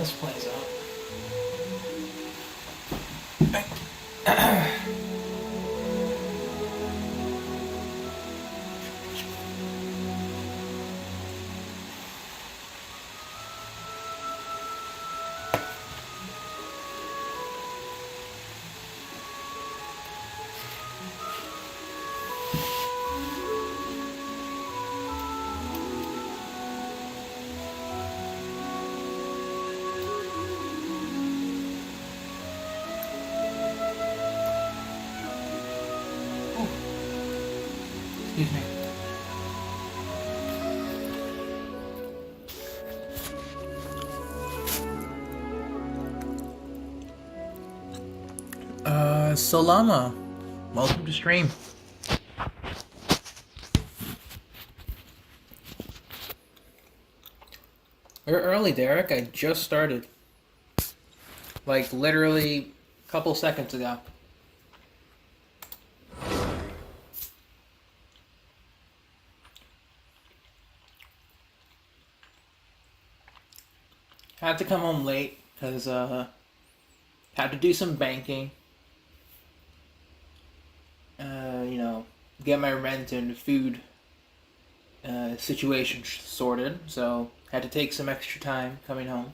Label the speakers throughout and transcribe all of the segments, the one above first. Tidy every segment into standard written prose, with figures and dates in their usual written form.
Speaker 1: this plays out. Excuse me. Solama, welcome to stream. You're early, Derek. I just started. Like, literally a couple seconds ago. Had to come home late because had to do some banking. You know, get my rent and food situation sorted. So had to take some extra time coming home.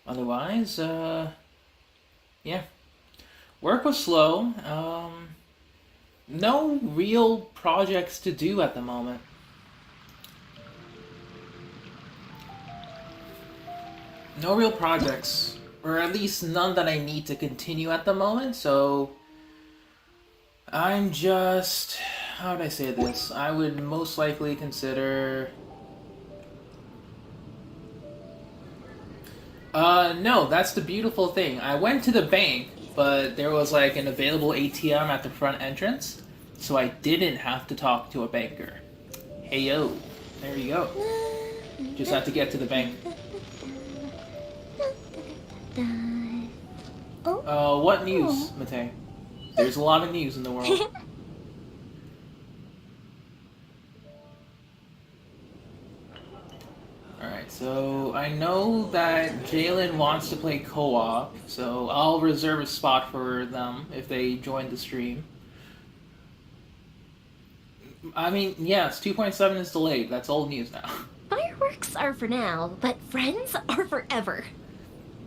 Speaker 1: Otherwise, yeah, work was slow. No real projects to do at the moment. No real projects, or at least none that I need to continue at the moment, so I'm just, how would I say this? I would most likely consider... no, that's the beautiful thing. I went to the bank, but there was like an available ATM at the front entrance, so I didn't have to talk to a banker. Hey yo, there you go. Just had to get to the bank. What news, Matei? There's a lot of news in the world. Alright, so I know that Jalen wants to play co-op, so I'll reserve a spot for them if they join the stream. I mean, yes, 2.7 is delayed. That's old news now.
Speaker 2: Fireworks are for now, but friends are forever.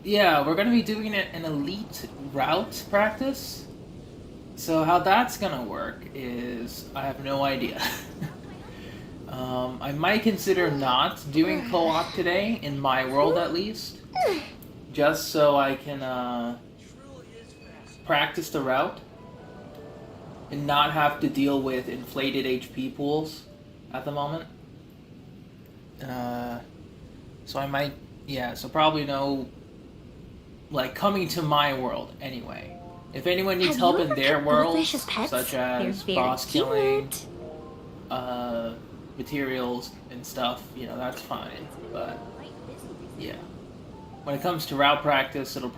Speaker 1: Yeah, we're going to be doing an elite route practice. So how that's going to work is, I have no idea. I might consider not doing co-op today, in my world at least. Just so I can practice the route. And not have to deal with inflated HP pools at the moment. So I might, yeah, so probably no... like, coming to my world, anyway. If anyone needs help in their world, such as boss killing, materials and stuff, you know, that's fine. But, yeah. When it comes to route practice, it will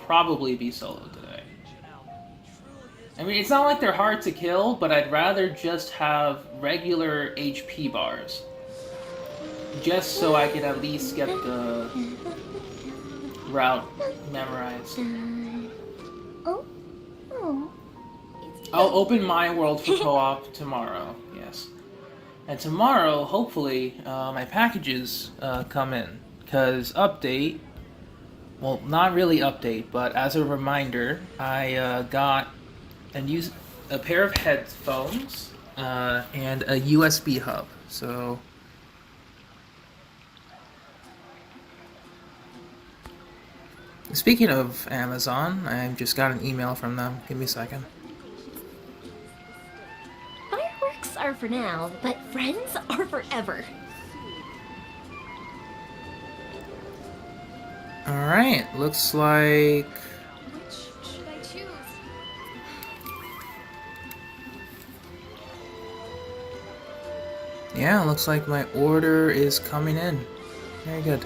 Speaker 1: probably be solo today. I mean, it's not like they're hard to kill, but I'd rather just have regular HP bars. Just so I can at least get the route memorized. I'll open my world for co-op tomorrow, yes. And tomorrow, hopefully, my packages come in. Because update, well, not really update, but as a reminder, I got a pair of headphones and a USB hub. So... speaking of Amazon, I just got an email from them. Give me a second.
Speaker 2: Fireworks are for now, but friends are forever.
Speaker 1: Alright, looks like...
Speaker 3: which should I choose?
Speaker 1: yeah, looks like my order is coming in. Very good.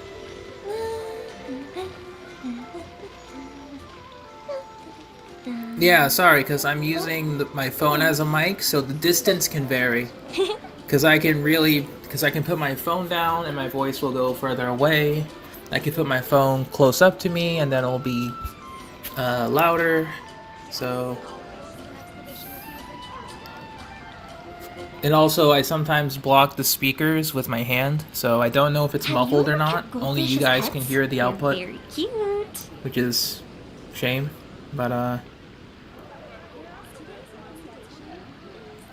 Speaker 1: Yeah, sorry, because I'm using my phone as a mic, so the distance can vary. because I can put my phone down and my voice will go further away. I can put my phone close up to me and then it'll be louder. So, and also I sometimes block the speakers with my hand, so I don't know if it's muffled or not. Only you guys can hear the output,
Speaker 2: Very cute.
Speaker 1: which is a shame. But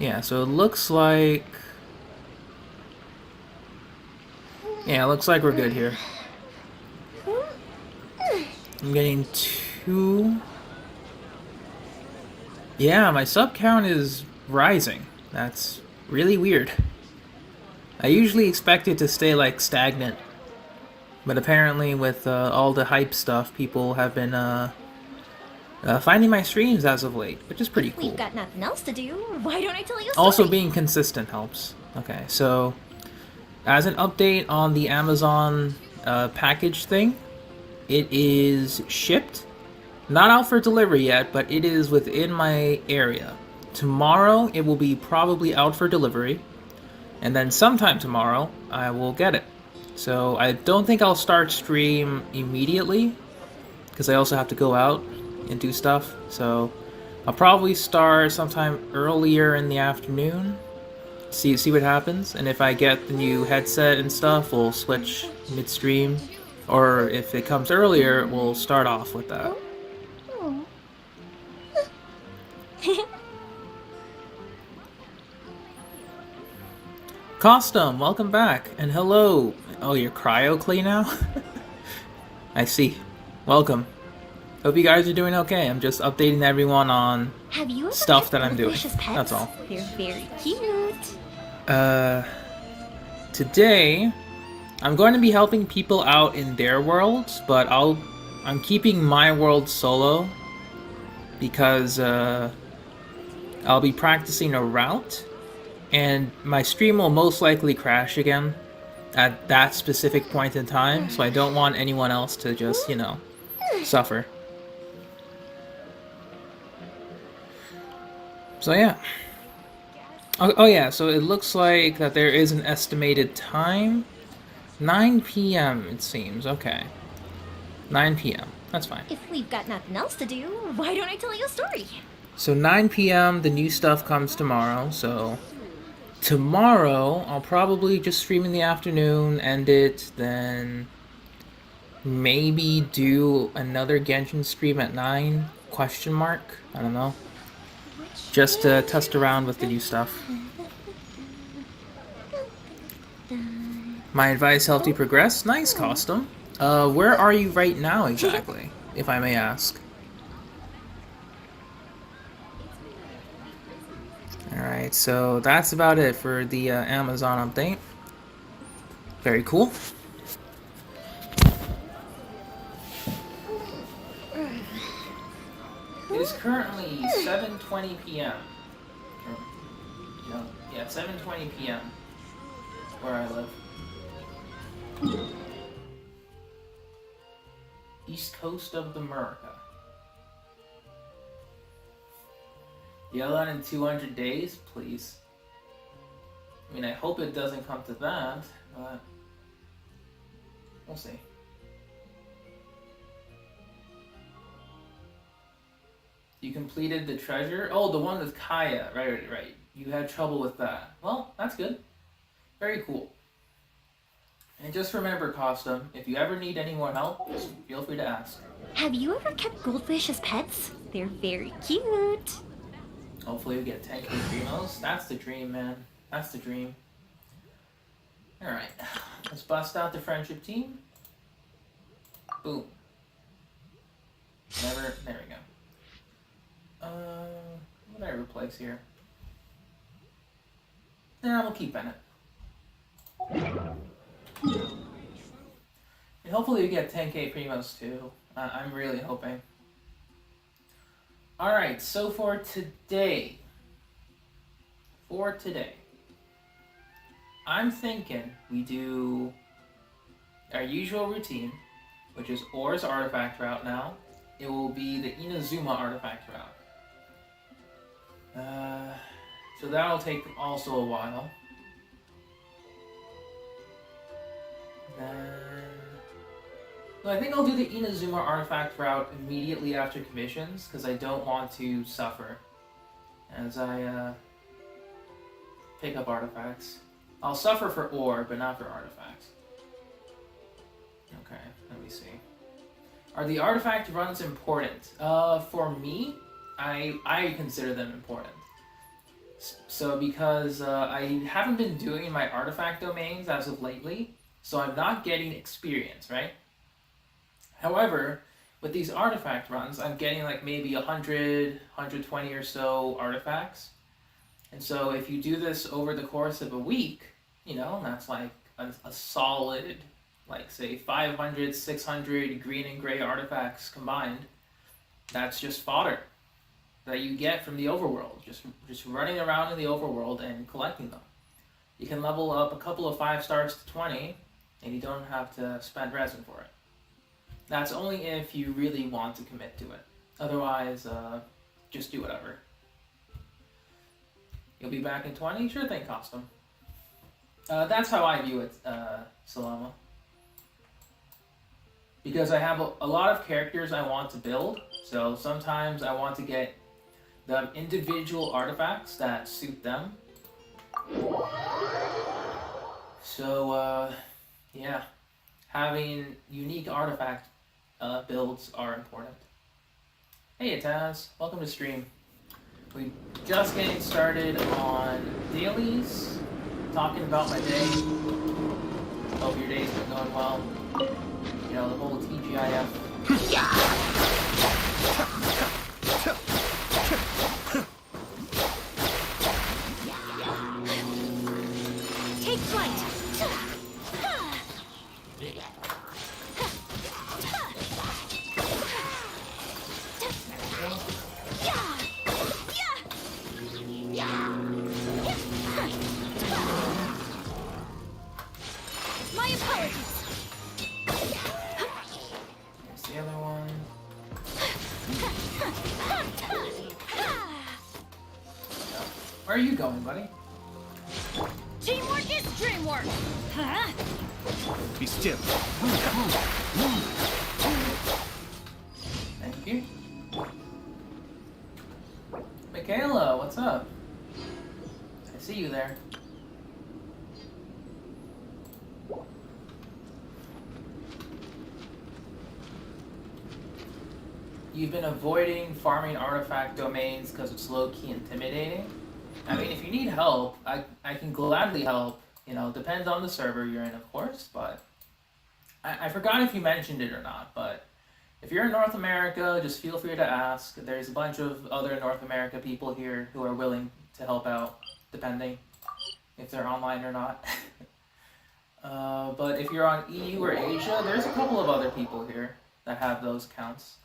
Speaker 1: yeah. So it looks like. Yeah, it looks like we're good here. I'm getting 2. Yeah, my sub count is rising. That's really weird. I usually expect it to stay like stagnant. But apparently with all the hype stuff, people have been finding my streams as of late, which is pretty cool.
Speaker 2: We've got nothing else to do. Why don't I tell you a story?
Speaker 1: Also being consistent helps. Okay, so as an update on the Amazon package thing, it is shipped. Not out for delivery yet, but it is within my area. Tomorrow, it will be probably out for delivery. And then sometime tomorrow, I will get it. So I don't think I'll start stream immediately, because I also have to go out and do stuff. So I'll probably start sometime earlier in the afternoon. See what happens, and if I get the new headset and stuff, we'll switch midstream, or if it comes earlier, we'll start off with that. Costum, welcome back, and hello. Oh, you're cryo-clee now? I see. Welcome. Hope you guys are doing okay. I'm just updating everyone on
Speaker 2: Have you ever
Speaker 1: stuff
Speaker 2: kept
Speaker 1: that I'm doing.
Speaker 2: goldfish as pets?
Speaker 1: That's all.
Speaker 2: They're very cute.
Speaker 1: Today, I'm going to be helping people out in their worlds, but I'm keeping my world solo because I'll be practicing a route, and my stream will most likely crash again at that specific point in time, so I don't want anyone else to just, suffer. So yeah. Oh yeah, so it looks like that there is an estimated time. 9 p.m. it seems, okay. 9 p.m. That's fine.
Speaker 2: If we've got nothing else to do, why don't I tell you a story?
Speaker 1: So 9 p.m. the new stuff comes tomorrow, so tomorrow I'll probably just stream in the afternoon, end it, then maybe do another Genshin stream at 9? Question mark? I don't know. Just to test around with the new stuff. My advice helped you progress? Nice, Costum. Where are you right now exactly, if I may ask? Alright, so that's about it for the Amazon update. Very cool. It is currently 7:20 p.m. Yeah, 7:20 p.m. where I live. East coast of America. Yell in 200 days, please. I mean, I hope it doesn't come to that, but we'll see. You completed the treasure? Oh, the one with Kaya. Right. You had trouble with that. Well, that's good. Very cool. And just remember, Costume, if you ever need any more help, just feel free to ask.
Speaker 2: Have you ever kept goldfish as pets? They're very cute.
Speaker 1: Hopefully we get 10k primos. That's the dream, man. That's the dream. Alright. Let's bust out the friendship team. Boom. There we go. What did I replace here? Nah, we'll keep Bennett. And hopefully we get 10k primos too. I'm really hoping. Alright, so for today, I'm thinking we do our usual routine, which is Or's artifact route now. It will be the Inazuma artifact route. So that'll take also a while. Then... Well, I think I'll do the Inazuma artifact route immediately after commissions, because I don't want to suffer as I pick up artifacts. I'll suffer for ore, but not for artifacts. Okay, let me see. Are the artifact runs important? For me, I consider them important. So because I haven't been doing my artifact domains as of lately, so I'm not getting experience, right? However, with these artifact runs, I'm getting like maybe 100, 120 or so artifacts. And so if you do this over the course of a week, you know, that's like a solid, like say 500, 600 green and gray artifacts combined. That's just fodder that you get from the overworld, just running around in the overworld and collecting them. You can level up a couple of 5 stars to 20, and you don't have to spend resin for it. That's only if you really want to commit to it. Otherwise, just do whatever. You'll be back in 20? Sure thing, Custom. That's how I view it, Salama. Because I have a lot of characters I want to build, so sometimes I want to get the individual artifacts that suit them. So, yeah. Having unique artifact builds are important. Hey Taz, welcome to stream. We're just getting started on dailies, talking about my day. Hope your day's been going well. You know, the whole TGIF.
Speaker 2: Take flight!
Speaker 3: My apologies.
Speaker 1: Here's the other one. Where are you going, buddy?
Speaker 3: Teamwork is dreamwork. Huh?
Speaker 4: Be still.
Speaker 1: Thank you. Michaela, what's up? I see you there. You've been avoiding farming artifact domains because it's low-key intimidating. I mean, if you need help, I can gladly help. You know, depends on the server you're in, of course, but I forgot if you mentioned it or not, but if you're in North America, just feel free to ask. There's a bunch of other North America people here who are willing to help out, depending if they're online or not. But if you're on EU or Asia, there's a couple of other people here that have those accounts.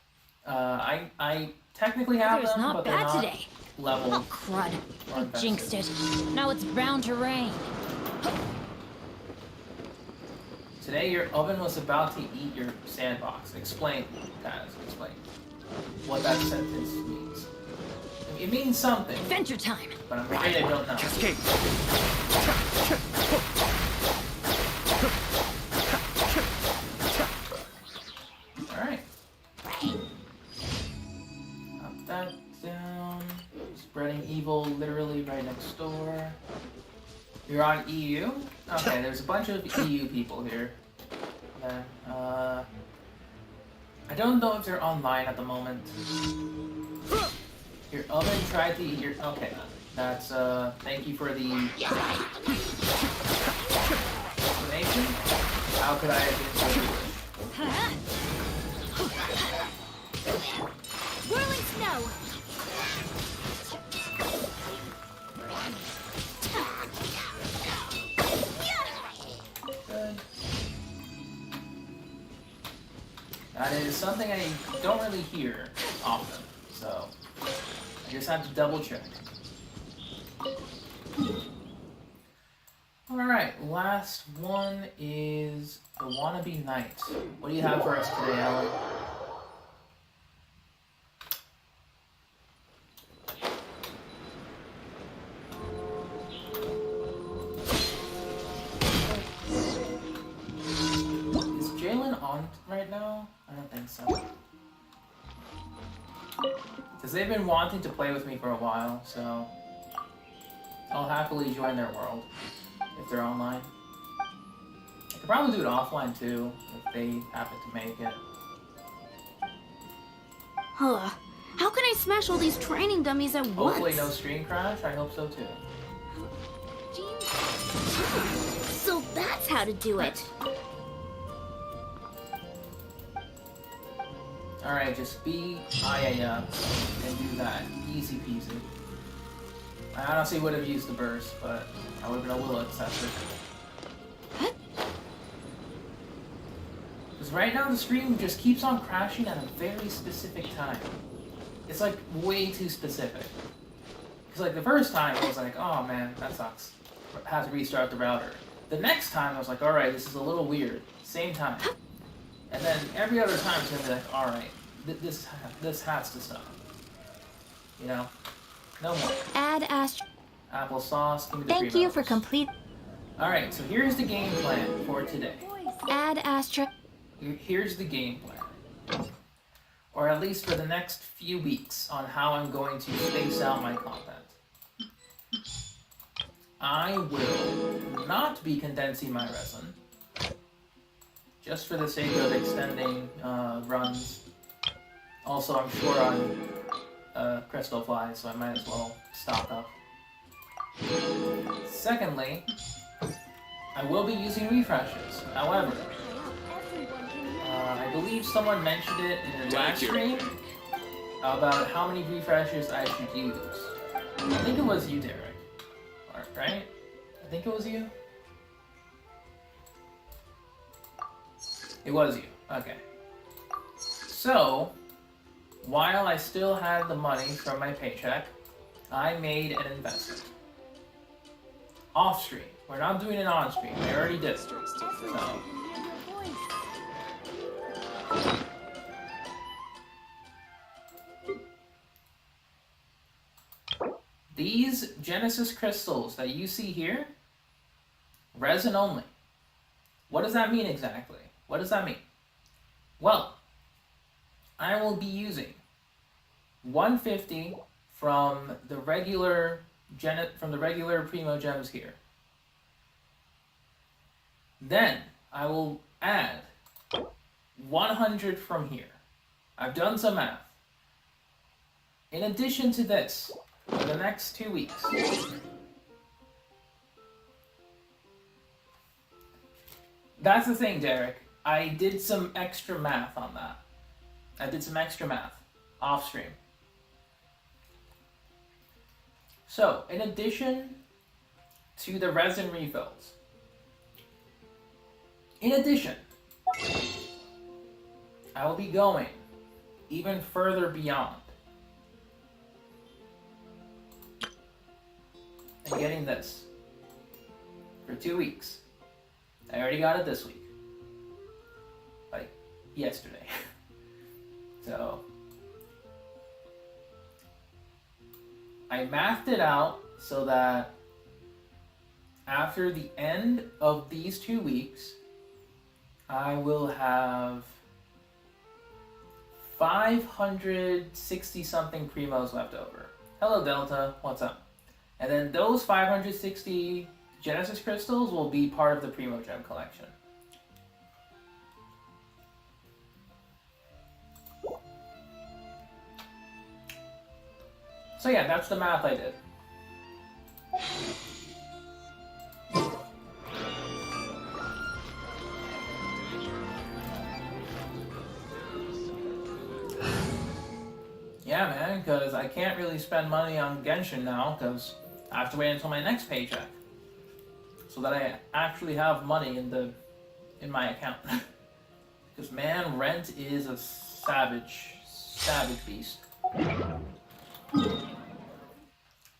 Speaker 1: I technically have
Speaker 2: Weather's
Speaker 1: them,
Speaker 2: not
Speaker 1: but they're
Speaker 2: bad
Speaker 1: not
Speaker 2: today.
Speaker 1: leveled.
Speaker 2: Oh, crud.
Speaker 1: or
Speaker 2: I
Speaker 1: invested.
Speaker 2: jinxed it. Now it's bound to rain.
Speaker 1: Today your oven was about to eat your sandbox. Explain, guys. Explain what that sentence means. It means something,
Speaker 2: Adventure time.
Speaker 1: but I'm afraid I don't know.
Speaker 4: Cascade.
Speaker 1: Alright. Up that down. Spreading evil literally right next door. You're on EU? Okay, there's a bunch of EU people here. Then, I don't know if they're online at the moment. Your oven tried to eat your... Okay, that's, thank you for the explanation. How could I have been so foolish?
Speaker 3: Whirling snow.
Speaker 1: Good. That is something I don't really hear often, so I just had to double check. Alright, last one is the Wannabe Knight. What do you have for us today, Alan? so. Because they've been wanting to play with me for a while, so I'll happily join their world if they're online. I could probably do it offline too, if they happen to make it.
Speaker 5: Huh. How can I smash all these training dummies at once?
Speaker 1: Hopefully no stream crash, I hope so too.
Speaker 2: So that's how to do it.
Speaker 1: Alright, just be Ayaya and do that. Easy peasy. I honestly would have used the burst, but I would have been a little excessive. Because right now the stream just keeps on crashing at a very specific time. It's like way too specific. Because like the first time I was like, oh man, that sucks. I have to restart the router. The next time I was like, alright, this is a little weird. Same time. And then every other time it's gonna be like, alright, this has to stop. You know? No more.
Speaker 5: Add Astro.
Speaker 1: Applesauce, give me the
Speaker 2: Thank you for
Speaker 1: Primos.
Speaker 2: complete.
Speaker 1: Alright, so here's the game plan for today.
Speaker 5: Add Astro.
Speaker 1: Here's the game plan. Or at least for the next few weeks on how I'm going to space out my content. I will not be condensing my resin. Just for the sake of extending runs. Also, I'm short on crystal flies, so I might as well stock up. Secondly, I will be using refreshes. However, I believe someone mentioned it in the last stream about how many refreshes I should use. I think it was you, Derek. Right? I think it was you. It was you. Okay. So, while I still had the money from my paycheck, I made an investment. Off stream. We're not doing it on stream. I already did it. So, these Genesis crystals that you see here, resin only. What does that mean exactly? What does that mean? Well, I will be using 150 from the regular Primo Gems here. Then I will add 100 from here. I've done some math. In addition to this, for the next 2 weeks, that's the thing, Derek. I did some extra math on that. I did some extra math off stream. So, in addition to the resin refills, in addition, I will be going even further beyond and getting this for 2 weeks. I already got it this week. Like, yesterday. So, I mathed it out so that after the end of these 2 weeks, I will have 560 something Primos left over. Hello Delta, what's up? And then those 560 Genesis crystals will be part of the Primo Gem collection. So yeah, that's the math I did. Yeah, man, because I can't really spend money on Genshin now, because I have to wait until my next paycheck, so that I actually have money in my account. Because man, rent is a savage beast.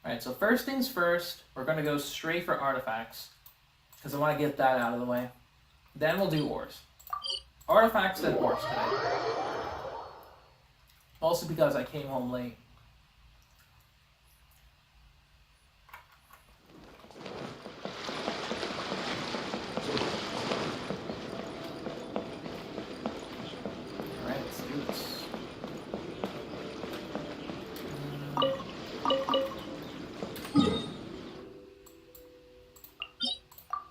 Speaker 1: Alright, so first things first, we're going to go straight for artifacts, because I want to get that out of the way. Then we'll do ores. Artifacts and ores today. Also because I came home late. Alright, so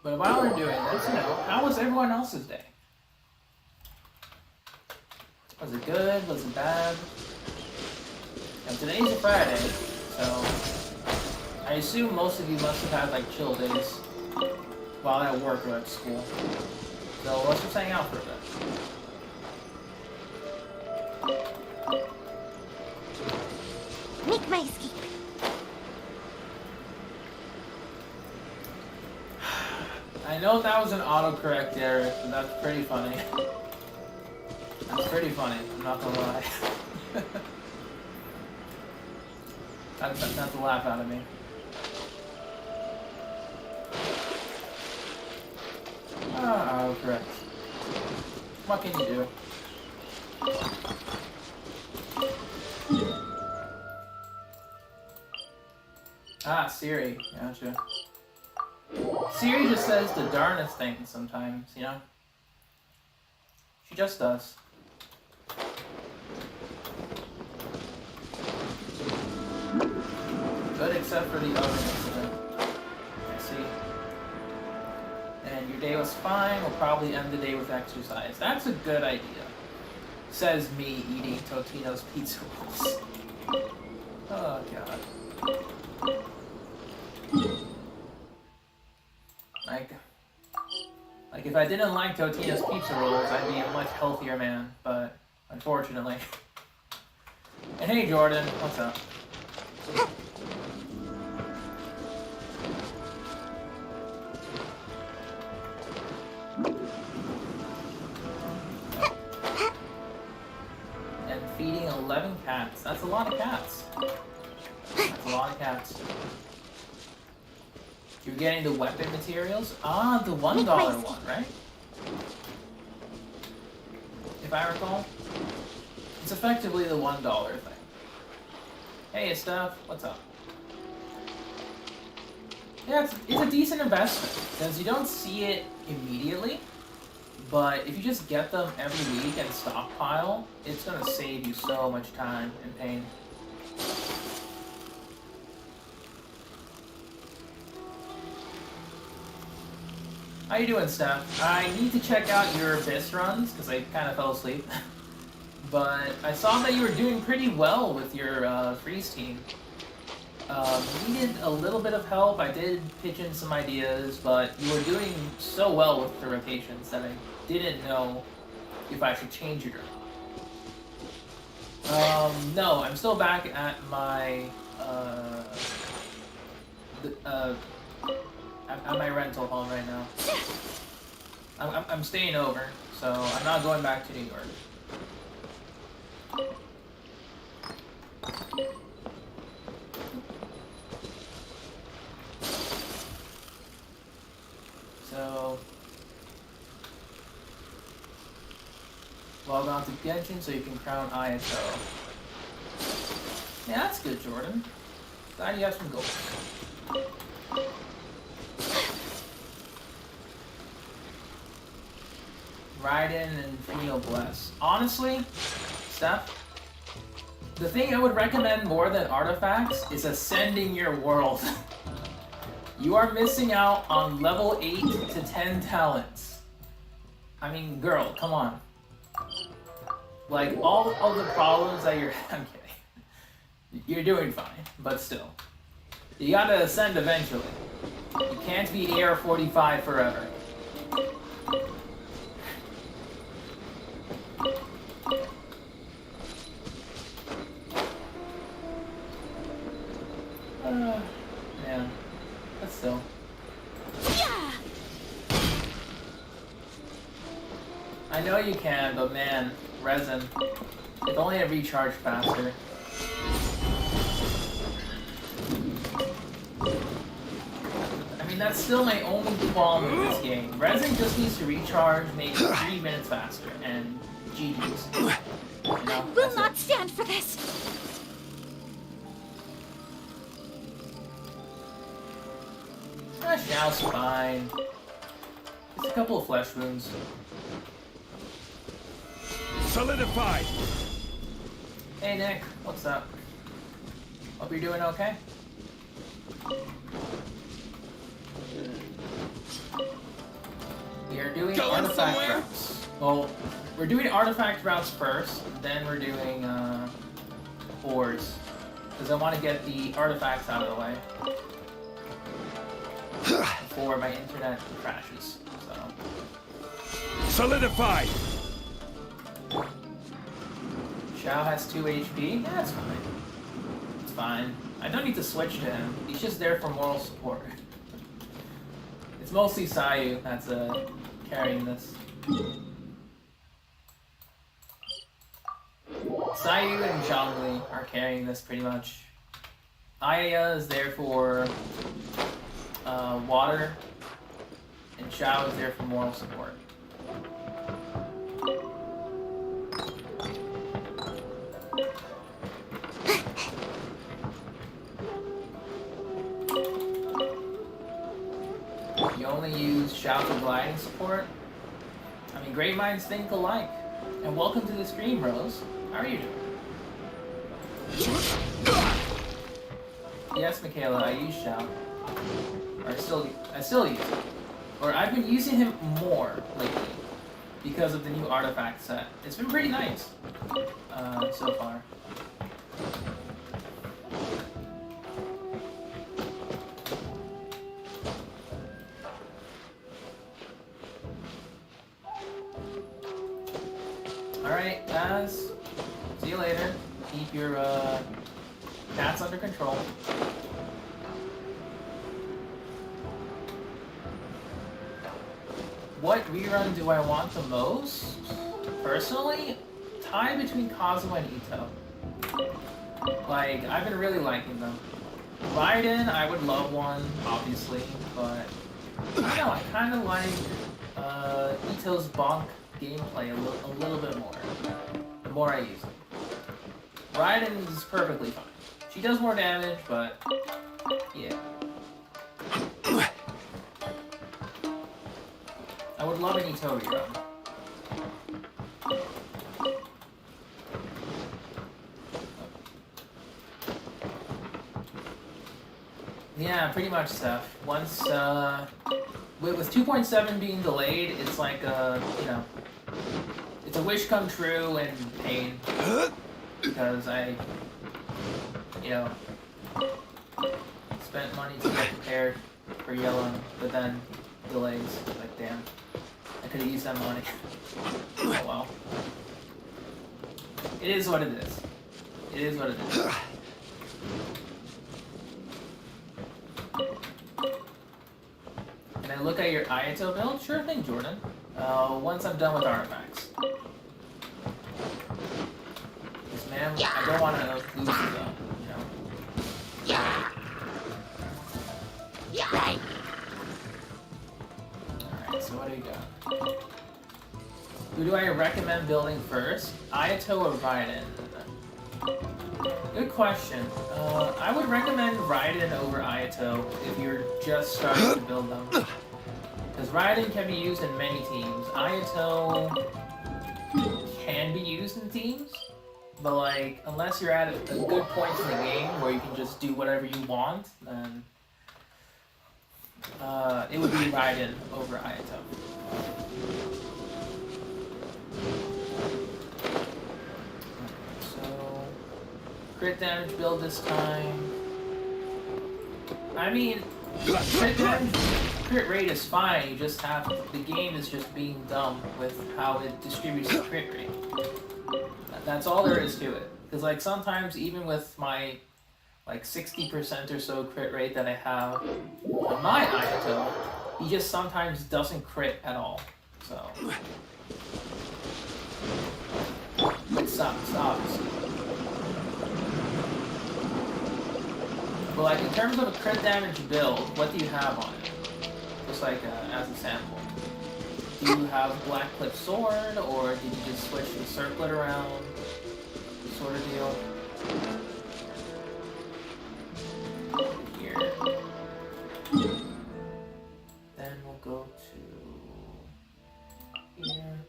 Speaker 1: But while we're doing this, you know, how was everyone else's day? Was it good? Was it bad? And today's a Friday, so I assume most of you must have had like chill days while at work or at school. So let's just hang out for a bit.
Speaker 2: Make my escape.
Speaker 1: I know that was an autocorrect error, but that's pretty funny. That's pretty funny, I'm not gonna lie. That's not to laugh out of me. Ah, autocorrect. What can you do? Ah, Siri, gotcha. Siri just says the darnest things sometimes, you know? She just does. Good except for the oven incident. I see. And your day was fine, we'll probably end the day with exercise. That's a good idea. Says me eating Totino's pizza rolls. Oh god. Like if I didn't like Totino's pizza rolls, I'd be a much healthier man, but unfortunately. And hey Jordan, what's up? And feeding 11 cats. That's a lot of cats. That's a lot of cats. You're getting the weapon materials? Ah, the $1 one, right? If I recall. It's effectively the $1 thing. Hey, Steph, what's up? Yeah, it's a decent investment, because you don't see it immediately, but if you just get them every week and stockpile, it's going to save you so much time and pain. How you doing, Steph? I need to check out your Abyss runs, because I kind of fell asleep. But I saw that you were doing pretty well with your freeze team. Needed a little bit of help. I did pitch in some ideas, but you were doing so well with the rotations that I didn't know if I should change it or not. No, I'm still back at my at my rental home right now. I'm staying over, so I'm not going back to New York. So, log on to Genshin so you can crown ISO. Yeah, that's good, Jordan. Glad you have some goals. Raiden and Fino Bless. Honestly, Steph, the thing I would recommend more than artifacts is ascending your world. You are missing out on level 8 to 10 talents. I mean, girl, come on. Like, all of the problems that you're... I'm kidding. You're doing fine, but still. You gotta ascend eventually. You can't be AR 45 forever. Man. But still. I know you can, but man, resin. If only I recharged faster. I mean, that's still my only qualm in this game. Resin just needs to recharge maybe 3 minutes faster, and GG's. You know,
Speaker 3: Will not stand for this.
Speaker 1: Xiao's fine. Just a couple of flesh wounds.
Speaker 4: Solidified.
Speaker 1: Hey Nick, what's up? Hope you're doing okay. doing
Speaker 4: Going
Speaker 1: artifact
Speaker 4: somewhere?
Speaker 1: routes. Well, we're doing artifact routes first, then we're doing ores. Because I want to get the artifacts out of the way before my internet crashes. So.
Speaker 4: Solidified!
Speaker 1: Xiao has 2 HP? Yeah, that's fine. It's fine. I don't need to switch to him. He's just there for moral support. It's mostly Sayu that's carrying this. Sayu and Zhongli are carrying this pretty much. Aya is there for water, and Xiao is there for moral support. You only use Xiao for gliding support? I mean, great minds think alike. And welcome to the stream, Rose. How are you doing? Yes, Michaela, I use Xiao. Or I still use him. Or I've been using him more lately because of the new artifact set. It's been pretty nice so far. Alright, guys. See you later. Keep your cats under control. What rerun do I want the most? Personally, tie between Kazuha and Ito. Like, I've been really liking them. Raiden, I would love one, obviously, but I don't know, I kind of like Ito's bonk gameplay a little bit more. The more I use it. Raiden is perfectly fine. She does more damage, but yeah. I would love an Ito rerun. Yeah, pretty much, Steph. Once, with 2.7 being delayed, it's like, you know, it's a wish come true and pain. Because I, you know, spent money to get prepared for Yellow, but then delays. Like, damn. I could have used that money. Oh well. It is what it is. It is what it is. Can I look at your Ayato build? Sure thing, Jordan. Once I'm done with artifacts. Yes, ma'am. I don't want to lose it, though. You know? Alright, so what do we got? Who do I recommend building first? Ayato or Raiden? Good question. I would recommend Raiden over Ayato if you're just starting to build them. Because Raiden can be used in many teams. Ayato can be used in teams, but like, unless you're at a good point in the game where you can just do whatever you want, then it would be Raiden over Ayato. Crit damage build this time. I mean, crit damage, crit rate is fine. You just have the game is just being dumb with how it distributes the crit rate. That's all there is to it. Because like sometimes even with my like 60% or so crit rate that I have on my Ayato, he just sometimes doesn't crit at all. So it sucks, obviously. But like in terms of a crit damage build, what do you have on it? Just like as a sample. Do you have Black Cliff Sword, or did you just switch the circlet around? Sort of deal. Here. Then we'll go to here.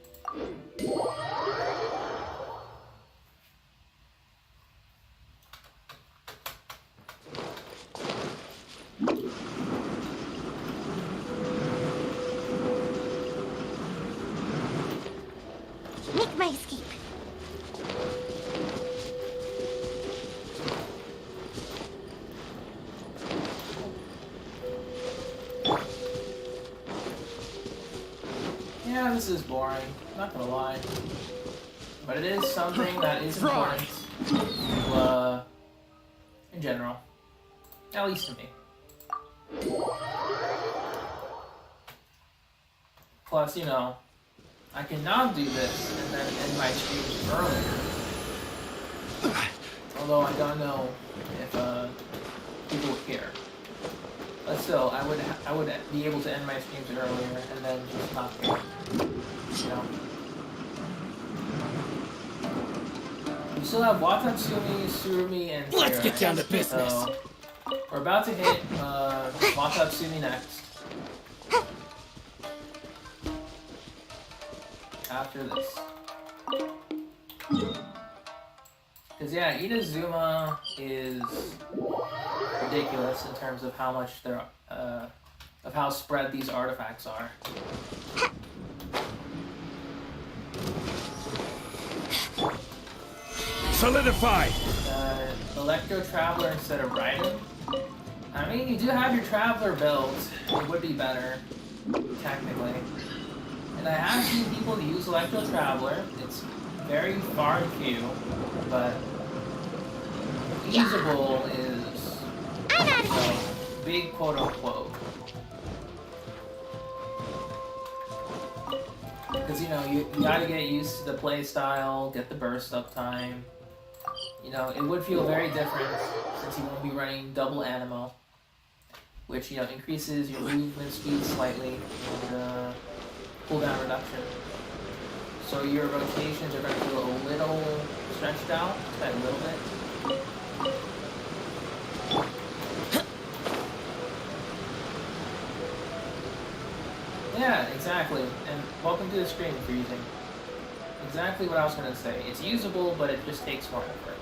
Speaker 1: this is boring, not gonna lie. But it is something that is important to, in general. At least to me. Plus, you know, I can now do this and then end my streams earlier. Although I don't know if people would care. But still, I would be able to end my streams earlier and then just not care. You know? We still have Watatsumi, Surumi, and Sarah.
Speaker 6: Let's get down to business.
Speaker 1: So, we're about to hit Watatsumi next. After this. Because yeah, Inazuma is ridiculous in terms of how much they're, of how spread these artifacts are.
Speaker 4: Solidified!
Speaker 1: Electro Traveler instead of Raiden. I mean, you do have your Traveler build. It would be better, technically. And I have seen people use Electro Traveler. It's very far and few, but usable is, you know, big quote-unquote. Because, you know, you gotta get used to the play style, get the burst up time. You know, it would feel very different since you won't be running double Animo, which, you know, increases your movement speed slightly and cooldown reduction. So your rotations are going to feel a little stretched out, just a little bit. Yeah, exactly. And welcome to the screen for using. Exactly what I was going to say. It's usable, but it just takes more effort.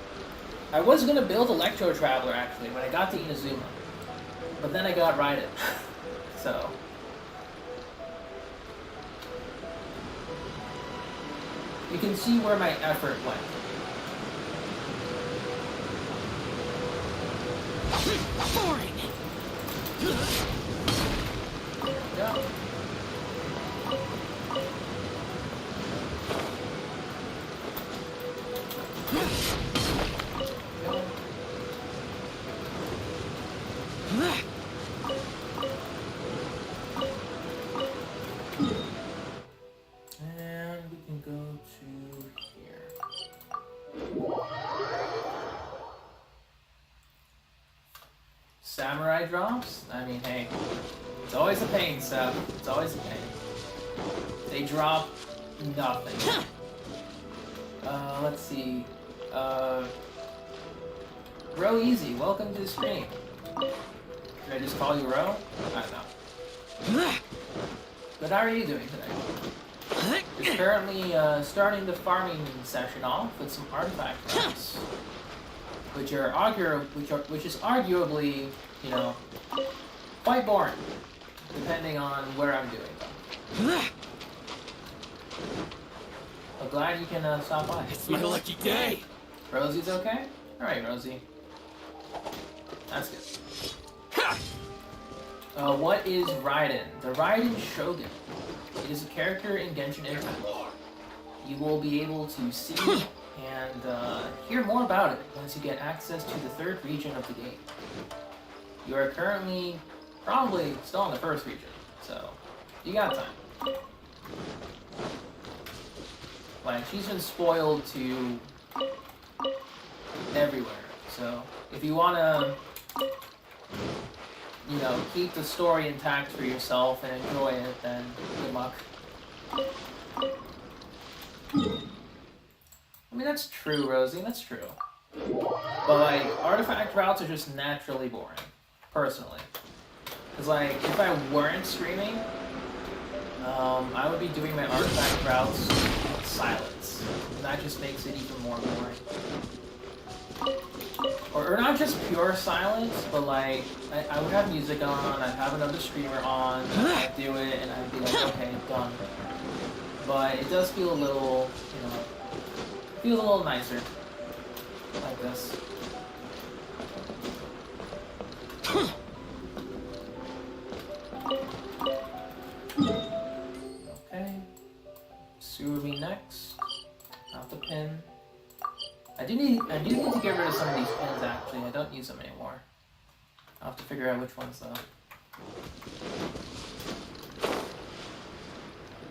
Speaker 1: I was going to build Electro Traveler, actually, when I got to Inazuma. But then I got Raiden. So... you can see where my effort went.
Speaker 6: Boring.
Speaker 1: Yeah. And we can go to here. Samurai drops? I mean, hey, it's always a pain, Seth. It's always a pain. They drop nothing. Let's see. Ro Easy, welcome to the stream. Should I just call you Ro? I don't know. But how are you doing today? We're currently starting the farming session off with some artifact drops, which is arguably, you know, quite boring, depending on where I'm doing them. I'm glad you can stop by.
Speaker 6: It's my lucky day.
Speaker 1: Rosie's okay? Alright, Rosie. That's good. What is Raiden? The Raiden Shogun. It is a character in Genshin Impact. You will be able to see and hear more about it once you get access to the 3rd region of the game. You are currently probably still in the 1st region, so you got time. Like, she's been spoiled to everywhere, so if you want to, you know, keep the story intact for yourself and enjoy it, then good luck. I mean, that's true, Rosie, that's true. But, like, artifact routes are just naturally boring, personally. Because, like, if I weren't streaming, I would be doing my artifact routes in silence. And that just makes it even more boring. Or not just pure silence, but like, I would have music on, I'd have another streamer on, I'd do it, and I'd be like, okay, done. But it does feel a little, you know, feels a little nicer. Like this. Okay. I do need to get rid of some of these pins actually. I don't use them anymore. I'll have to figure out which ones though.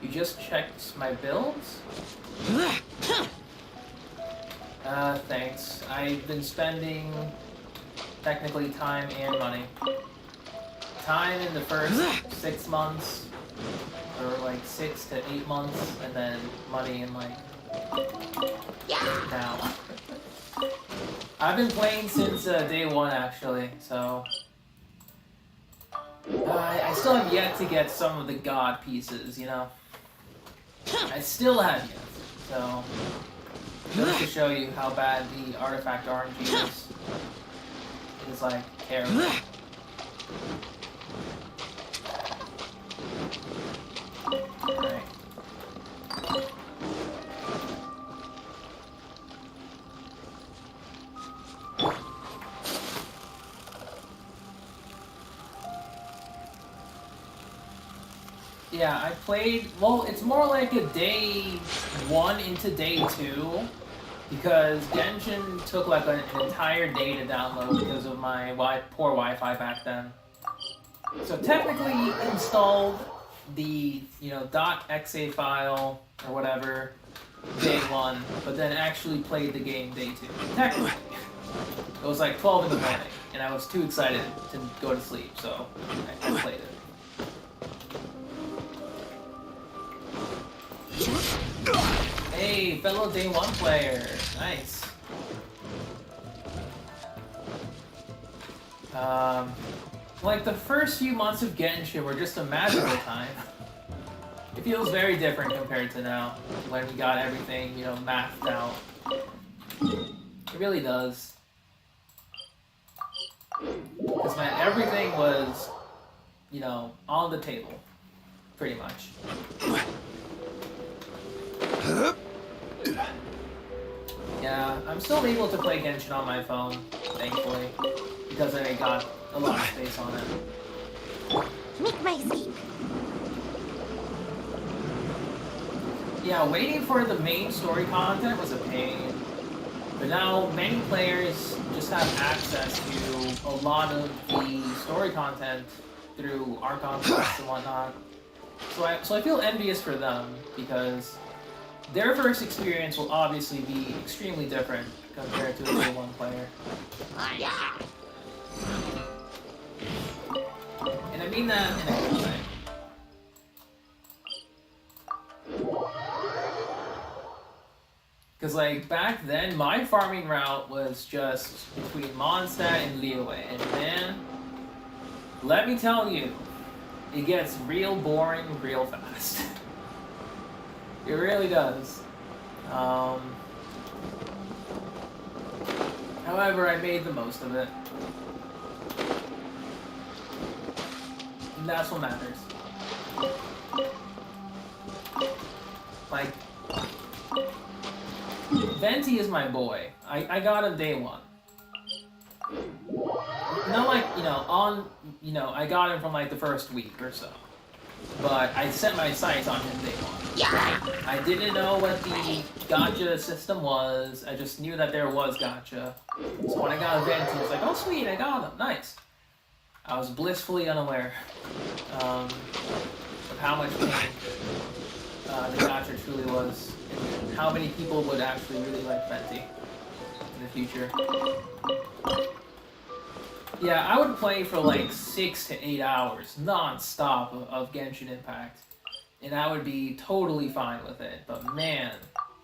Speaker 1: You just checked my builds? Thanks. I've been spending technically time and money. Time in the first 6 months, or like 6 to 8 months, and then money in like now. I've been playing since day 1 actually, so I still have yet to get some of the god pieces, you know. I still have yet, so just to show you how bad the artifact RNG is. It is like terrible. Alright. Yeah, I played, well, it's more like a day 1 into day 2, because Genshin took like an entire day to download because of my poor Wi-Fi back then. So technically installed the, you know, .exe file or whatever day 1, but then actually played the game day 2. Technically. It was like 12 in the morning, and I was too excited to go to sleep, so I played it. Hey, fellow day 1 player. Nice. Like the first few months of Genshin were just a magical time. It feels very different compared to now, when we got everything, you know, mathed out. It really does. Because, man, everything was, you know, on the table. Pretty much. Yeah, I'm still able to play Genshin on my phone, thankfully, because I got a lot of space on it.
Speaker 2: Make my seat.
Speaker 1: Yeah, waiting for the main story content was a pain, but now many players just have access to a lot of the story content through Archon quests and whatnot. So I feel envious for them, because their first experience will obviously be extremely different compared to a day 1 player. And I mean that in a good way. Because, like, back then, my farming route was just between Mondstadt and Liyue, and man, let me tell you, it gets real boring real fast. It really does. However, I made the most of it. And that's what matters. Like, Venti is my boy. I got him day 1. Not like, you know, I got him from like the first week or so. But I set my sights on him day 1. I didn't know what the gacha system was. I just knew that there was gacha. So when I got a Venti, I was like, oh sweet, I got him. Nice. I was blissfully unaware of how much pain the gacha truly was, and how many people would actually really like Venti in the future. Yeah, I would play for like 6 to 8 hours non-stop of Genshin Impact, and I would be totally fine with it. But man,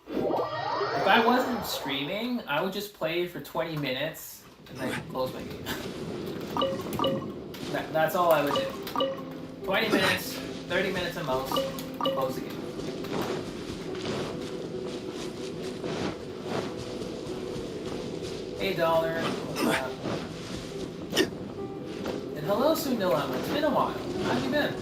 Speaker 1: if I wasn't streaming, I would just play for 20 minutes and then close my game. That's all I would do. 20 minutes, 30 minutes at most, close the game. Hey Dollar, what's up? And hello Sunilama, it's been a while. How have you been?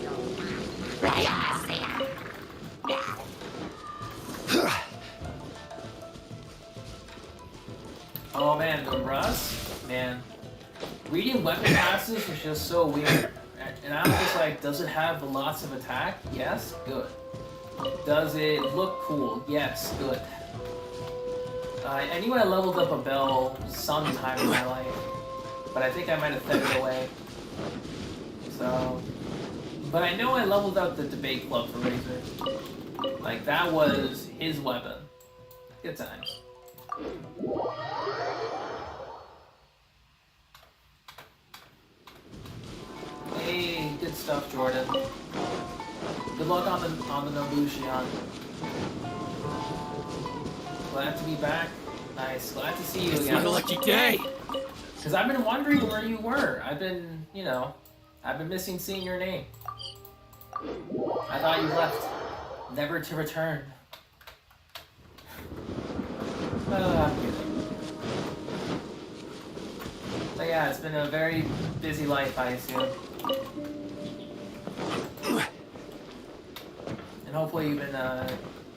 Speaker 1: Oh man, the Rust? Man. Reading weapon classes was just so weird. And I was just like, does it have lots of attack? Yes, good. Does it look cool? Yes, good. I knew I leveled up a bell sometime in my life, but I think I might have fed it away. So, but I know I leveled up the debate club for Razor. Like, that was his weapon. Good times. Hey, good stuff, Jordan. Good luck on the Nobushion. Glad to be back. Nice. Glad to see you
Speaker 6: It's
Speaker 1: again.
Speaker 6: my lucky day.
Speaker 1: Because I've been wondering where you were. I've been, you know, I've been missing seeing your name. I thought you left, never to return. I'm kidding. But yeah, it's been a very busy life, I assume. And hopefully you've been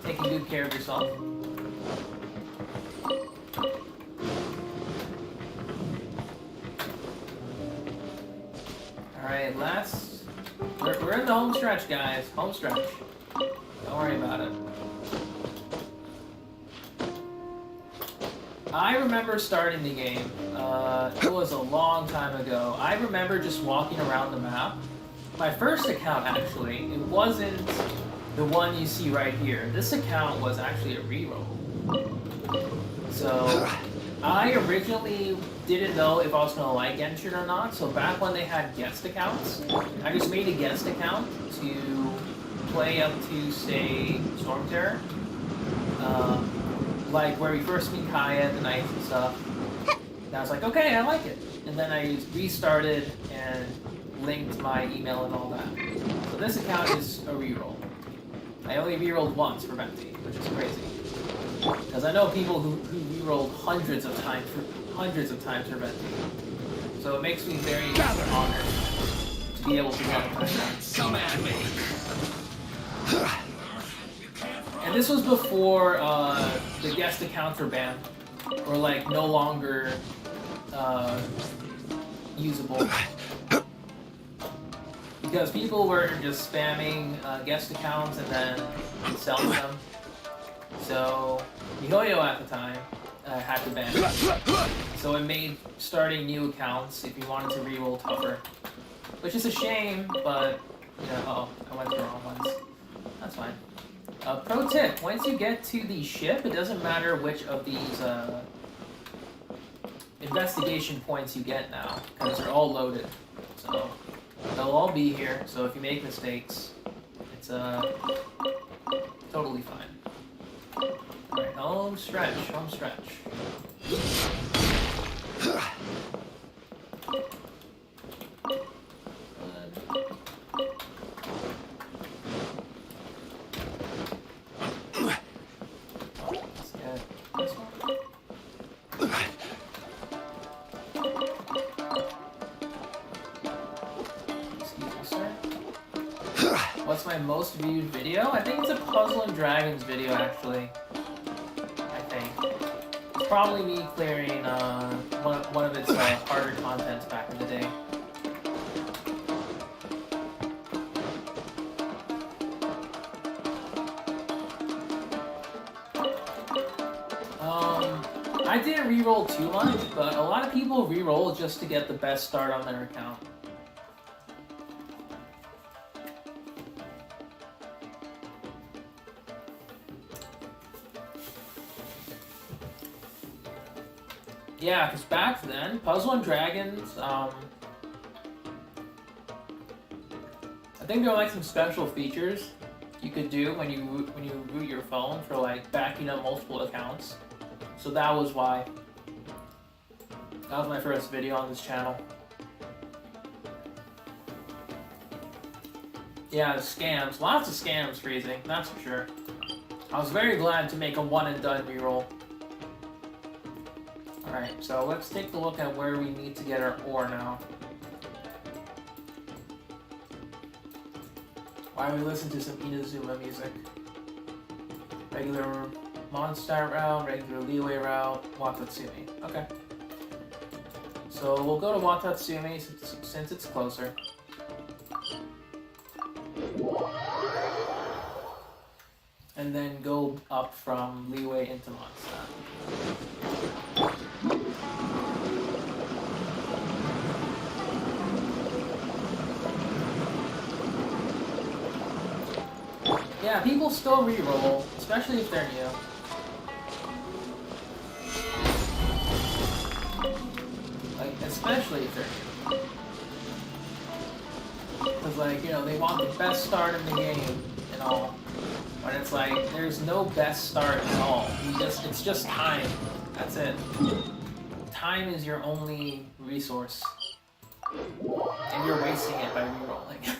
Speaker 1: taking good care of yourself. Alright, we're in the home stretch, guys. Home stretch. Don't worry about it. I remember starting the game. It was a long time ago. I remember just walking around the map. My first account, actually, it wasn't the one you see right here. This account was actually a reroll. So, I originally didn't know if I was going to like Genshin or not, so back when they had guest accounts, I just made a guest account to play up to, say, Storm Terror. Like where we first meet Kaya at the night and stuff. And I was like, okay, I like it. And then I restarted and linked my email and all that. So this account is a reroll. I only rerolled once for Venti, which is crazy. Because I know people who rerolled hundreds of times for Venti. So it makes me very honored to be able to get it.
Speaker 6: Come at me.
Speaker 1: And this was before the guest accounts were banned, or like no longer usable. Because people were just spamming guest accounts and then selling them. So, Mihoyo at the time had to ban it. So it made starting new accounts if you wanted to reroll tougher. Which is a shame, but, you know, oh, I went to the wrong ones. That's fine. Pro tip, once you get to the ship, it doesn't matter which of these investigation points you get now, because they're all loaded. So, they'll all be here, so if you make mistakes, it's totally fine. Alright, home stretch, home stretch. What's my most viewed video? I think it's a Puzzle and Dragons video, actually. I think. It's probably me clearing one of its harder contents back in the day. I didn't reroll too much, but a lot of people reroll just to get the best start on their account. Yeah, because back then, Puzzle and Dragons, I think there were like some special features you could do when you root your phone for like backing up multiple accounts. So that was why. That was my first video on this channel. Yeah, scams. Lots of scams, Freezing, that's for sure. I was very glad to make a one and done reroll. Alright, so let's take a look at where we need to get our ore now. Why don't we listen to some Inazuma music? Regular Mondstadt route, regular Leeway route, Watatsumi. Okay. So we'll go to Watatsumi since it's closer. and then go up from Leeway into Mondstadt. Yeah, people still reroll, especially if they're new. Like, especially if they're new. Because, like, you know, they want the best start in the game and all. But it's like, there's no best start at all. It's just time. That's it. Time is your only resource. And you're wasting it by rerolling.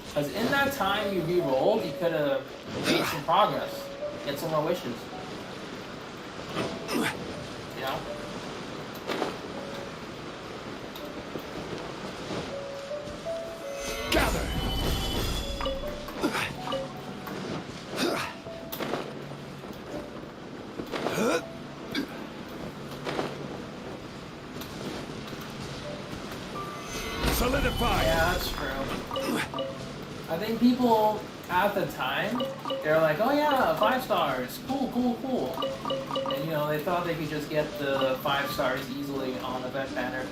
Speaker 1: Because in that time you re-rolled, you could have made some progress. Get some more wishes. You know?
Speaker 4: Gather. Solidify.
Speaker 1: Yeah, that's true. I think people at the time, they're like, oh yeah, 5 stars, cool, cool, cool. And you know, they thought they could just get the 5 stars easily on the event banner.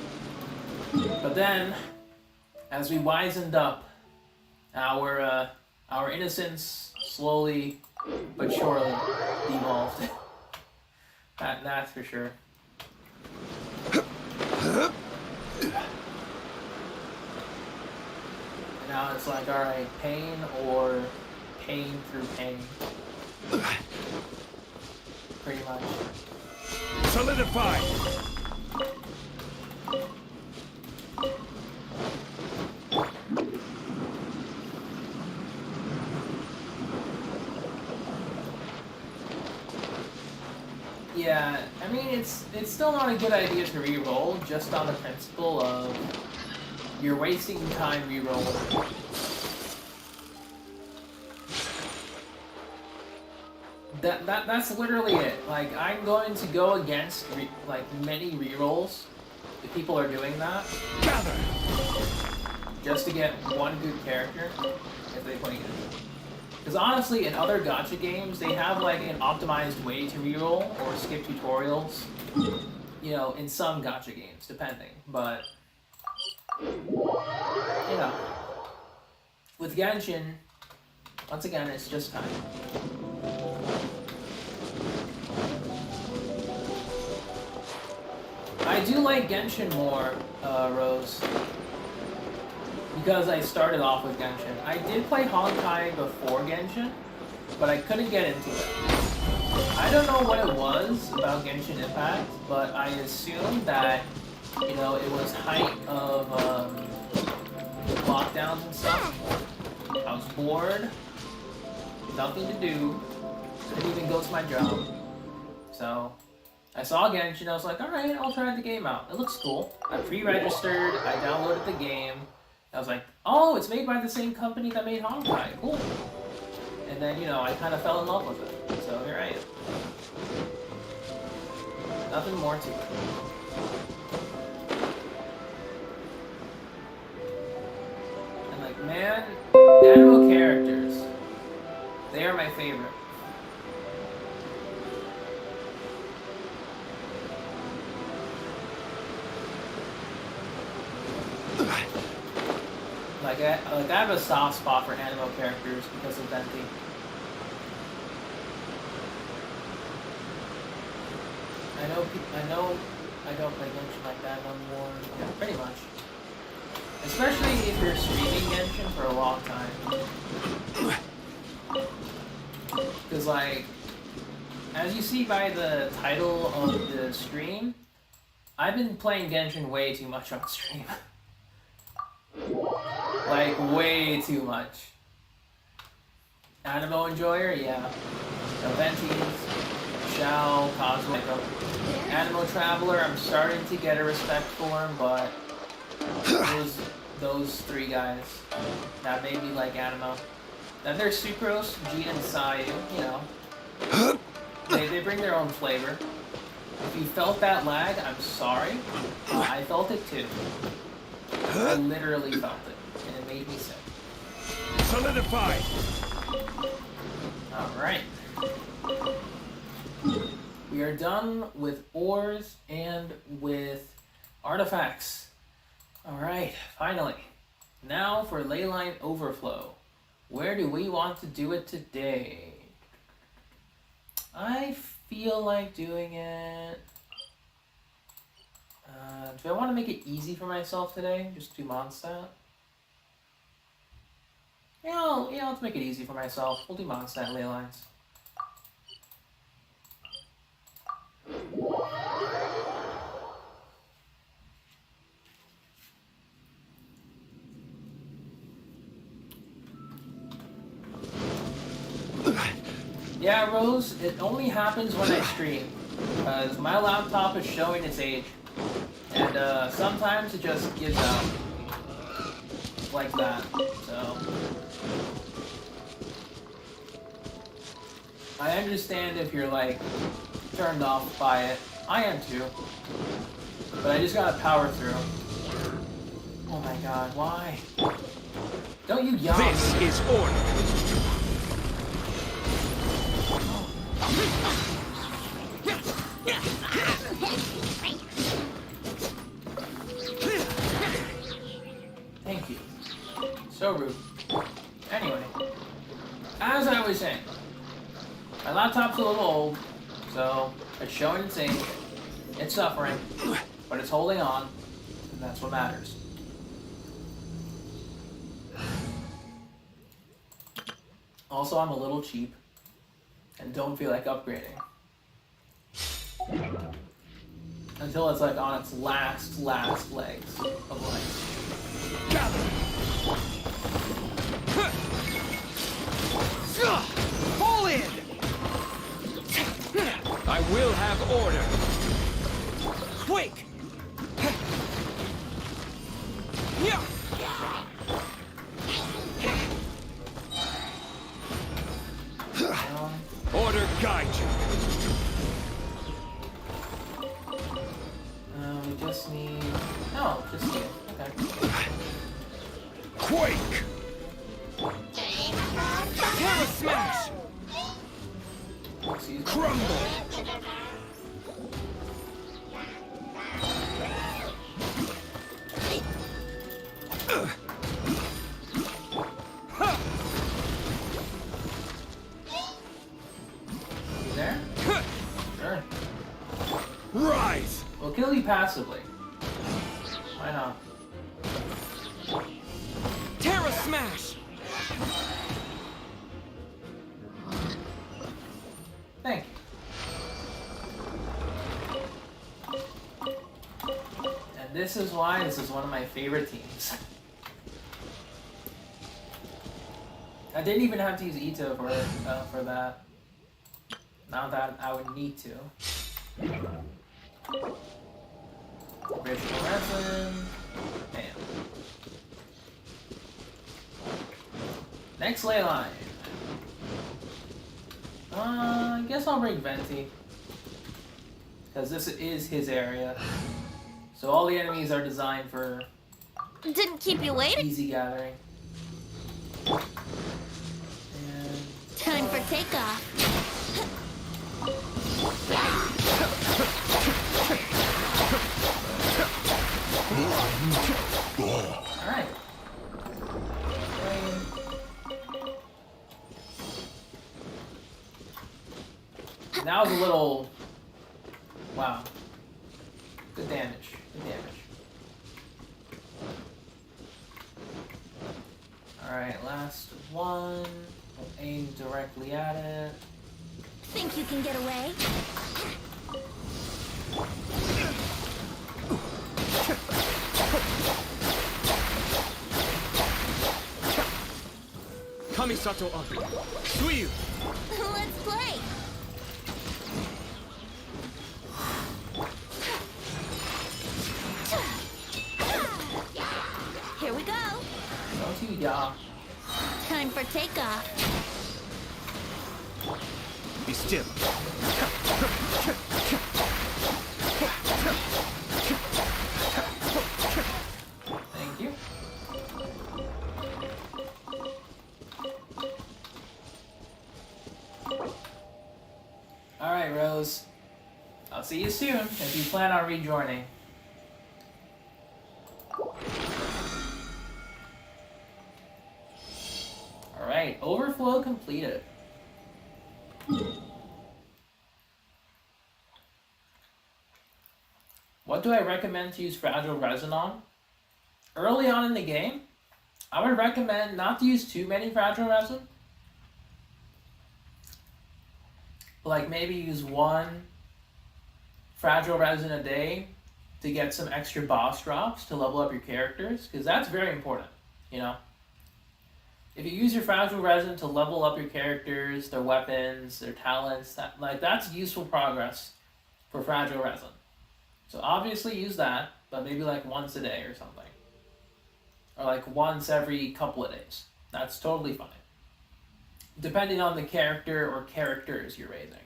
Speaker 1: But then, as we wizened up, our innocence slowly but surely devolved. That's for sure. Now it's like, alright, pain or pain through pain. Pretty much.
Speaker 4: Solidify.
Speaker 1: Yeah, I mean, it's still not a good idea to re-roll, just on the principle of you're wasting time re-rolling. That's literally it. Like, I'm going to go against many re-rolls if people are doing that.
Speaker 4: Gather.
Speaker 1: Just to get one good character if they play Genshin. Because honestly, in other gacha games, they have like an optimized way to reroll or skip tutorials. You know, in some gacha games, depending. But, you know, with Genshin, once again, it's just time. I do like Genshin more, Rose. Because I started off with Genshin. I did play Honkai before Genshin, but I couldn't get into it. I don't know what it was about Genshin Impact, but I assumed that, you know, it was height of lockdowns and stuff. I was bored, nothing to do, couldn't even go to my job. So, I saw Genshin, I was like, alright, I'll try the game out. It looks cool. I pre-registered, I downloaded the game. I was like, oh, it's made by the same company that made Honkai. Cool. And then, you know, I kind of fell in love with it. So here I am. Nothing more to it. And like, man, anime characters, they are my favorite. Like I have a soft spot for anime characters because of Venti. I know I don't play Genshin like that no more. Yeah, pretty much. Especially if you're streaming Genshin for a long time. Because like, as you see by the title of the stream, I've been playing Genshin way too much on stream. Like, way too much. Animo enjoyer? Yeah. Venties, Shao, Cosmic. Animo Traveler, I'm starting to get a respect for him, but those 3 guys that made me like Animo. Then there's Sucrose, Jean, and Sayu, you know. They bring their own flavor. If you felt that lag, I'm sorry. I felt it too. I literally felt it, and it made me sick.
Speaker 4: Solidified!
Speaker 1: Alright. We are done with ores and with artifacts. Alright, finally. Now for leyline overflow. Where do we want to do it today? I feel like doing it... do I want to make it easy for myself today? Just do Mondstadt? Yeah, let's make it easy for myself. We'll do Mondstadt ley lines. Yeah, Rose, it only happens when I stream. Because my laptop is showing its age. And sometimes it just gives out. Like that, so... I understand if you're, like, turned off by it. I am too. But I just gotta power through. Oh my god, why? Don't you yawn.
Speaker 4: This is order!
Speaker 1: Thank you. So rude. Anyway, as I was saying, my laptop's a little old, so it's showing its age, it's suffering, but it's holding on, and that's what matters. Also, I'm a little cheap, and don't feel like upgrading. Until it's like on its last legs of life.
Speaker 4: Fall in! I will have order. Quake! Order guide you.
Speaker 1: We just need... Oh, just need... Okay.
Speaker 4: Quake! Terra smash!
Speaker 1: Excuse me.
Speaker 4: Crumble!
Speaker 1: You there? Sure.
Speaker 4: Rise!
Speaker 1: We'll kill you passively. Why not?
Speaker 4: Terra smash!
Speaker 1: Thank you. And this is why this is one of my favorite teams. I didn't even have to use Ito for that. Not that I would need to. Original resin. Bam. Next ley line. I guess I'll bring Venti. Because this is his area. So all the enemies are designed for
Speaker 2: Didn't keep you waiting.
Speaker 1: easy gathering. And
Speaker 2: Time for takeoff.
Speaker 1: alright. That was a little... Wow. Good damage. Good damage. Alright, last one. We'll aim directly at it.
Speaker 2: Think you can get away?
Speaker 4: Kamisato Abi. Suiyu!
Speaker 2: Let's play. Here we go.
Speaker 1: Don't you yaw.
Speaker 2: Time for takeoff.
Speaker 4: Be still.
Speaker 1: Thank you. goes. I'll see you soon if you plan on rejoining. Alright, overflow completed. What do I recommend to use fragile resin on? Early on in the game, I would recommend not to use too many fragile resin. Like maybe use one fragile resin a day to get some extra boss drops to level up your characters, because that's very important, you know? If you use your fragile resin to level up your characters, their weapons, their talents, that's useful progress for fragile resin. So obviously use that, but maybe like once a day or something. Or like once every couple of days. That's totally fine. Depending on the character or characters you're raising.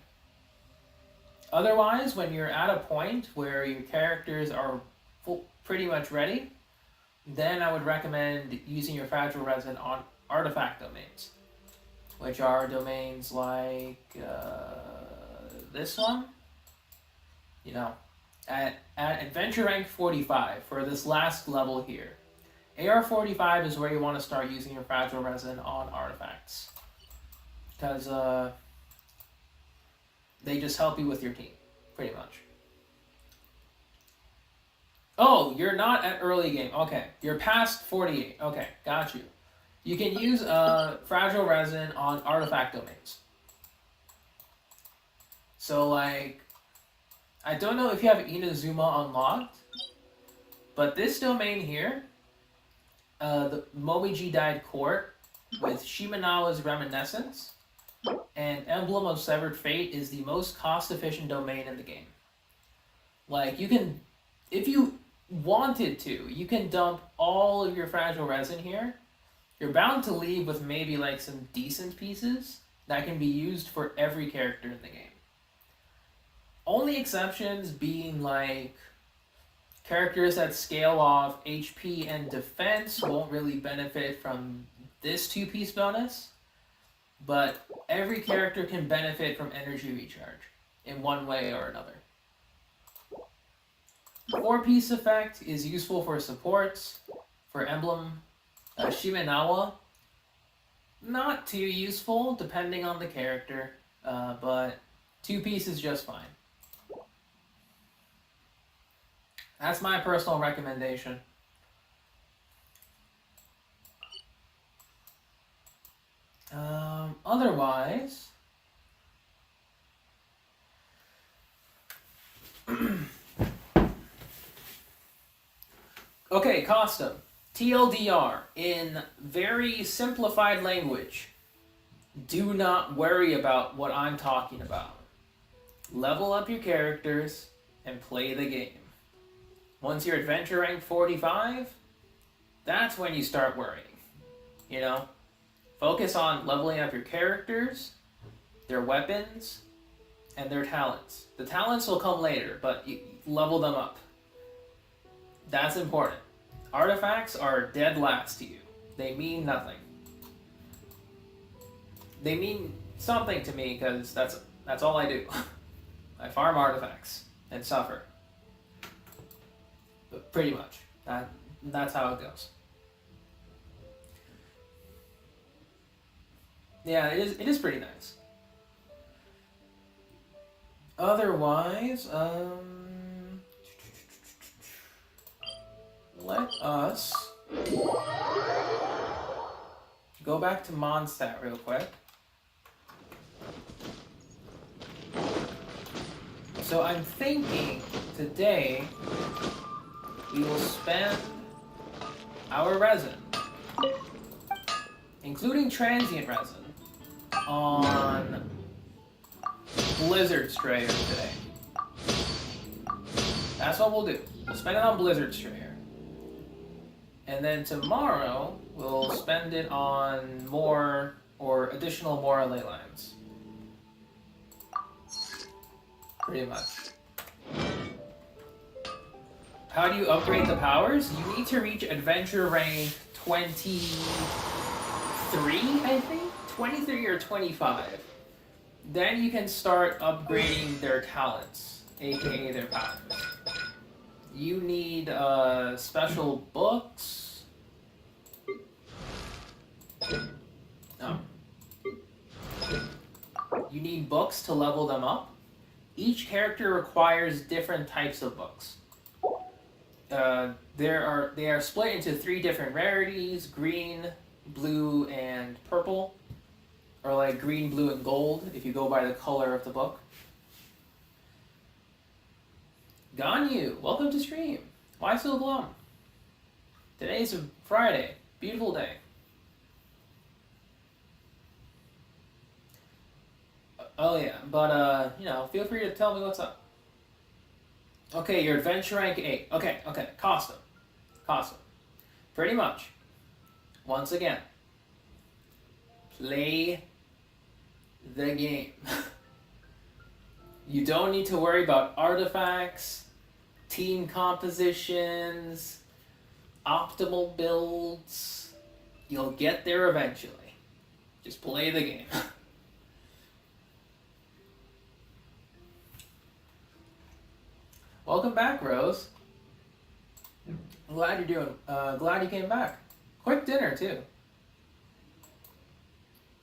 Speaker 1: Otherwise, when you're at a point where your characters are pretty much ready, then I would recommend using your fragile resin on artifact domains, which are domains like this one. You know, at adventure rank 45 for this last level here. AR 45 is where you want to start using your fragile resin on artifacts, because they just help you with your team, pretty much. Oh, you're not at early game. Okay, you're past 48. Okay, got you. You can use fragile resin on artifact domains. So like, I don't know if you have Inazuma unlocked, but this domain here, the Momiji Died Court with Shimenawa's Reminiscence and Emblem of Severed Fate is the most cost-efficient domain in the game. Like, you can, if you wanted to, you can dump all of your fragile resin here. You're bound to leave with maybe like some decent pieces that can be used for every character in the game. Only exceptions being like characters that scale off HP and defense won't really benefit from this 2-piece bonus, but every character can benefit from energy recharge in one way or another. 4-piece effect is useful for supports, for emblem. Shimenawa, not too useful depending on the character, but 2-piece is just fine. That's my personal recommendation. Otherwise, okay, custom. TLDR, in very simplified language, do not worry about what I'm talking about. Level up your characters and play the game. Once you're adventure rank 45, that's when you start worrying. You know? Focus on leveling up your characters, their weapons, and their talents. The talents will come later, but you level them up. That's important. Artifacts are dead last to you. They mean nothing. They mean something to me because that's all I do. I farm artifacts and suffer. But pretty much. That's how it goes. Yeah, it is pretty nice. Otherwise, let us go back to Mondstadt real quick. So I'm thinking today we will spend our resin, including transient resin, on Blizzard Strayer today. That's what we'll do. We'll spend it on Blizzard Strayer. And then tomorrow, we'll spend it on more or additional Mora ley lines. Pretty much. How do you upgrade the powers? You need to reach adventure rank 23, I think? 23 or 25. then you can start upgrading their talents, aka their powers. You need special books. No. You need books to level them up. Each character requires different types of books. They are split into 3 different rarities: green, blue, and purple. Or like green, blue, and gold, if you go by the color of the book. Ganyu, welcome to stream. Why so glum? Today's a Friday. Beautiful day. Oh yeah, but you know, feel free to tell me what's up. Okay, your adventure rank 8. Okay, Costa. Pretty much. Once again. Play the game. You don't need to worry about artifacts, team compositions, optimal builds. You'll get there eventually. Just play the game. Welcome back, Rose. I'm glad you're doing. Glad you came back. Quick dinner too.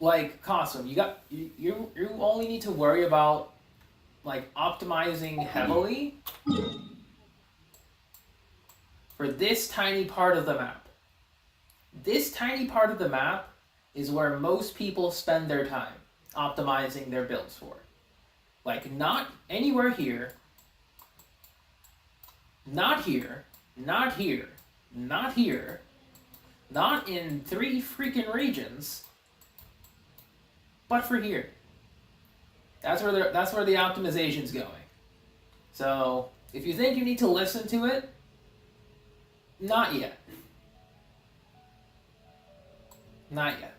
Speaker 1: Like Cosm, you only need to worry about like optimizing heavily for this tiny part of the map. This tiny part of the map is where most people spend their time optimizing their builds for. Like not anywhere here. Not here, not here, not here, not in 3 freaking regions, but for here. That's where the optimization's going. So if you think you need to listen to it, not yet. Not yet.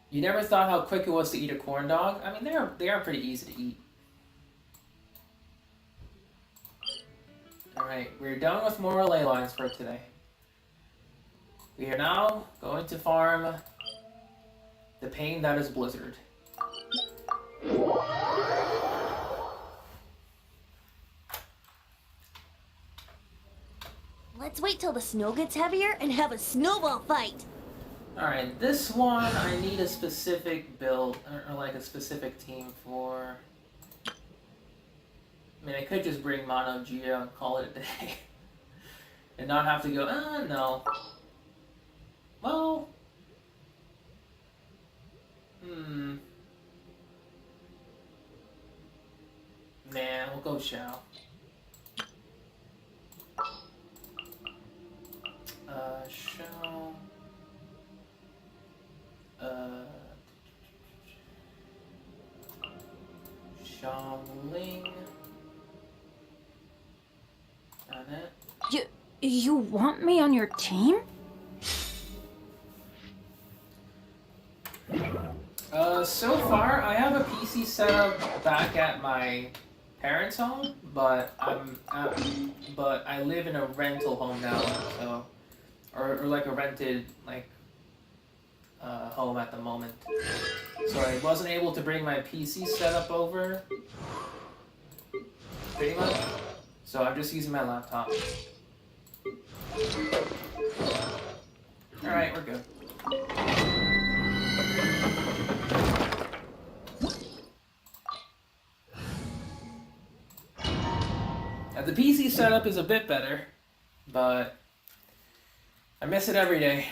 Speaker 1: You never thought how quick it was to eat a corn dog? I mean, they are pretty easy to eat. Alright, we're done with more ley lines for today. We are now going to farm the pain that is Blizzard.
Speaker 2: Let's wait till the snow gets heavier and have a snowball fight.
Speaker 1: Alright, this one I need a specific build, or like a specific team for. I mean, I could just bring Mono Geo and call it a day. And not have to go, no. Well. Nah, we'll go Shao. Shao. Xiangling.
Speaker 5: You want me on your team?
Speaker 1: So far I have a PC set up back at my parents' home, but I live in a rental home now, so or like a rented home at the moment. So I wasn't able to bring my PC setup over, pretty much. So I'm just using my laptop. Alright, we're good. Now, the PC setup is a bit better, but I miss it every day,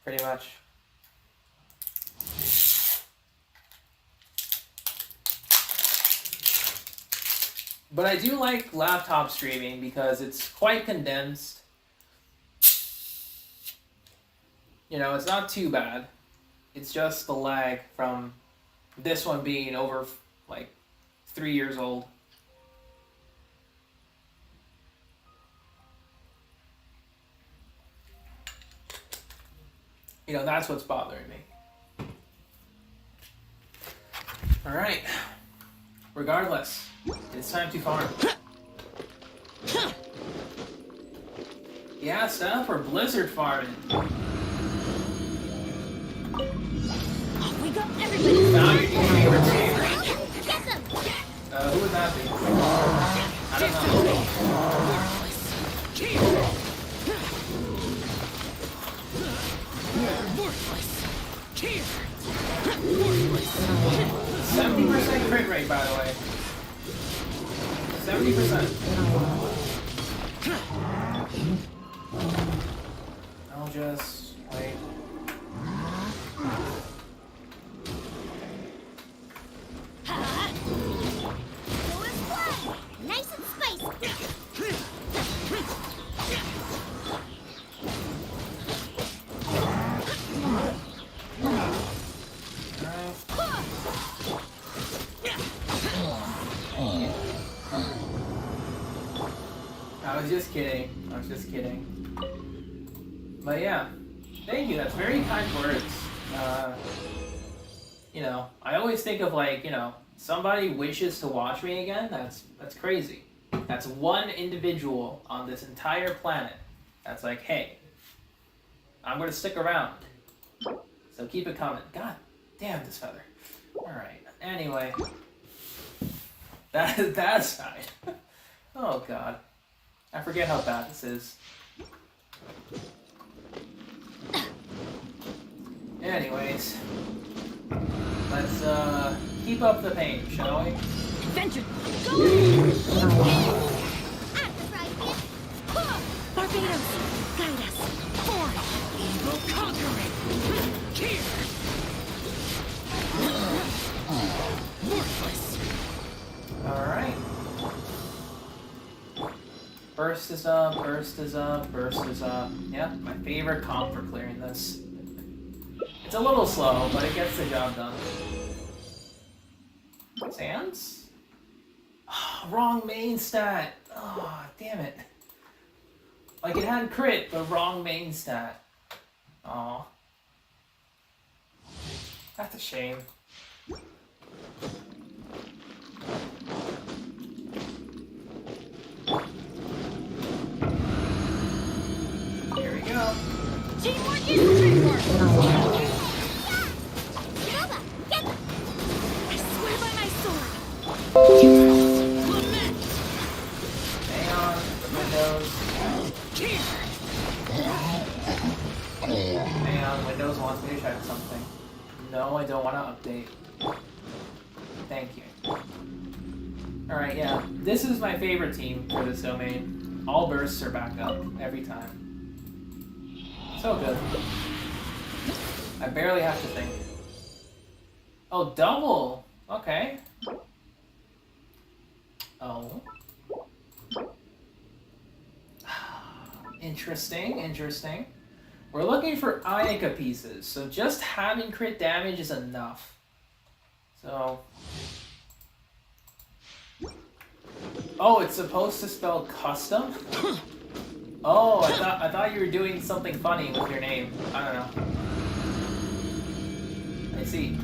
Speaker 1: pretty much. But I do like laptop streaming because it's quite condensed. You know, it's not too bad. It's just the lag from this one being over, 3 years old. You know, that's what's bothering me. Alright. Regardless, it's time to farm. Yeah, Steph, we're Blizzard farming. Found your new favorite game.
Speaker 3: Get them!
Speaker 1: Who would that be? I don't know.
Speaker 4: Worthless. Here.
Speaker 1: 70% crit rate, by the way. 70%. I'll just wait.
Speaker 3: Go and play! Nice and spicy!
Speaker 1: I was just kidding. But yeah, thank you. That's very kind words. You know, I always think of like, you know, somebody wishes to watch me again. That's crazy. That's one individual on this entire planet. That's like, hey, I'm gonna stick around. So keep it coming. God damn this feather. All right. Anyway, that aside. Oh God. I forget how bad this is. Anyways, let's keep up the pain, shall we?
Speaker 3: Adventure! Go! At the right hit!
Speaker 2: Barbados, guide us.
Speaker 4: Forward. Evil conquering. Here. Worthless.
Speaker 1: All right. Burst is up, burst is up, burst is up. Yeah, my favorite comp for clearing this. It's a little slow, but it gets the job done. Sands? Oh, wrong main stat. Oh, damn it. Like it had crit, but wrong main stat. Oh. That's a shame. Here we go.
Speaker 3: Teamwork is dreamwork! Nova, get them!
Speaker 5: I swear by my sword.
Speaker 4: Lament.
Speaker 1: Hang on, Windows.
Speaker 4: Here.
Speaker 1: Hang on, Windows wants me to check something. No, I don't want to update. Thank you. Alright, yeah. This is my favorite team for this domain. All bursts are back up every time. So good. I barely have to think. Oh, double! Okay. Oh. Interesting. We're looking for Inika pieces, so just having crit damage is enough. So... Oh, it's supposed to spell custom? Oh, I thought you were doing something funny with your name. I don't know. I see.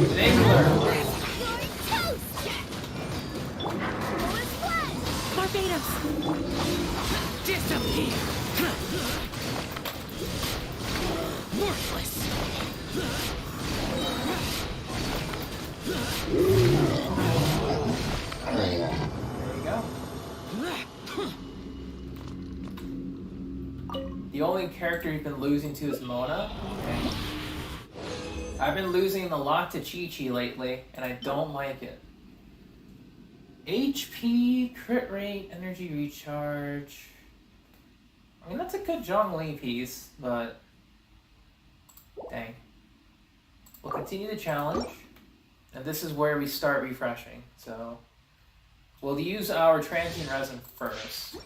Speaker 1: Enabler!
Speaker 3: You're toast! Go and play!
Speaker 5: Barbados.
Speaker 4: Disappear. Worthless.
Speaker 1: There you go. The only character you've been losing to is Mona. Okay. I've been losing a lot to Chi-Chi lately, and I don't like it. HP, crit rate, energy recharge. I mean, that's a good Zhongli piece, but... Dang. We'll continue the challenge, and this is where we start refreshing, so... We'll use our transient resin first.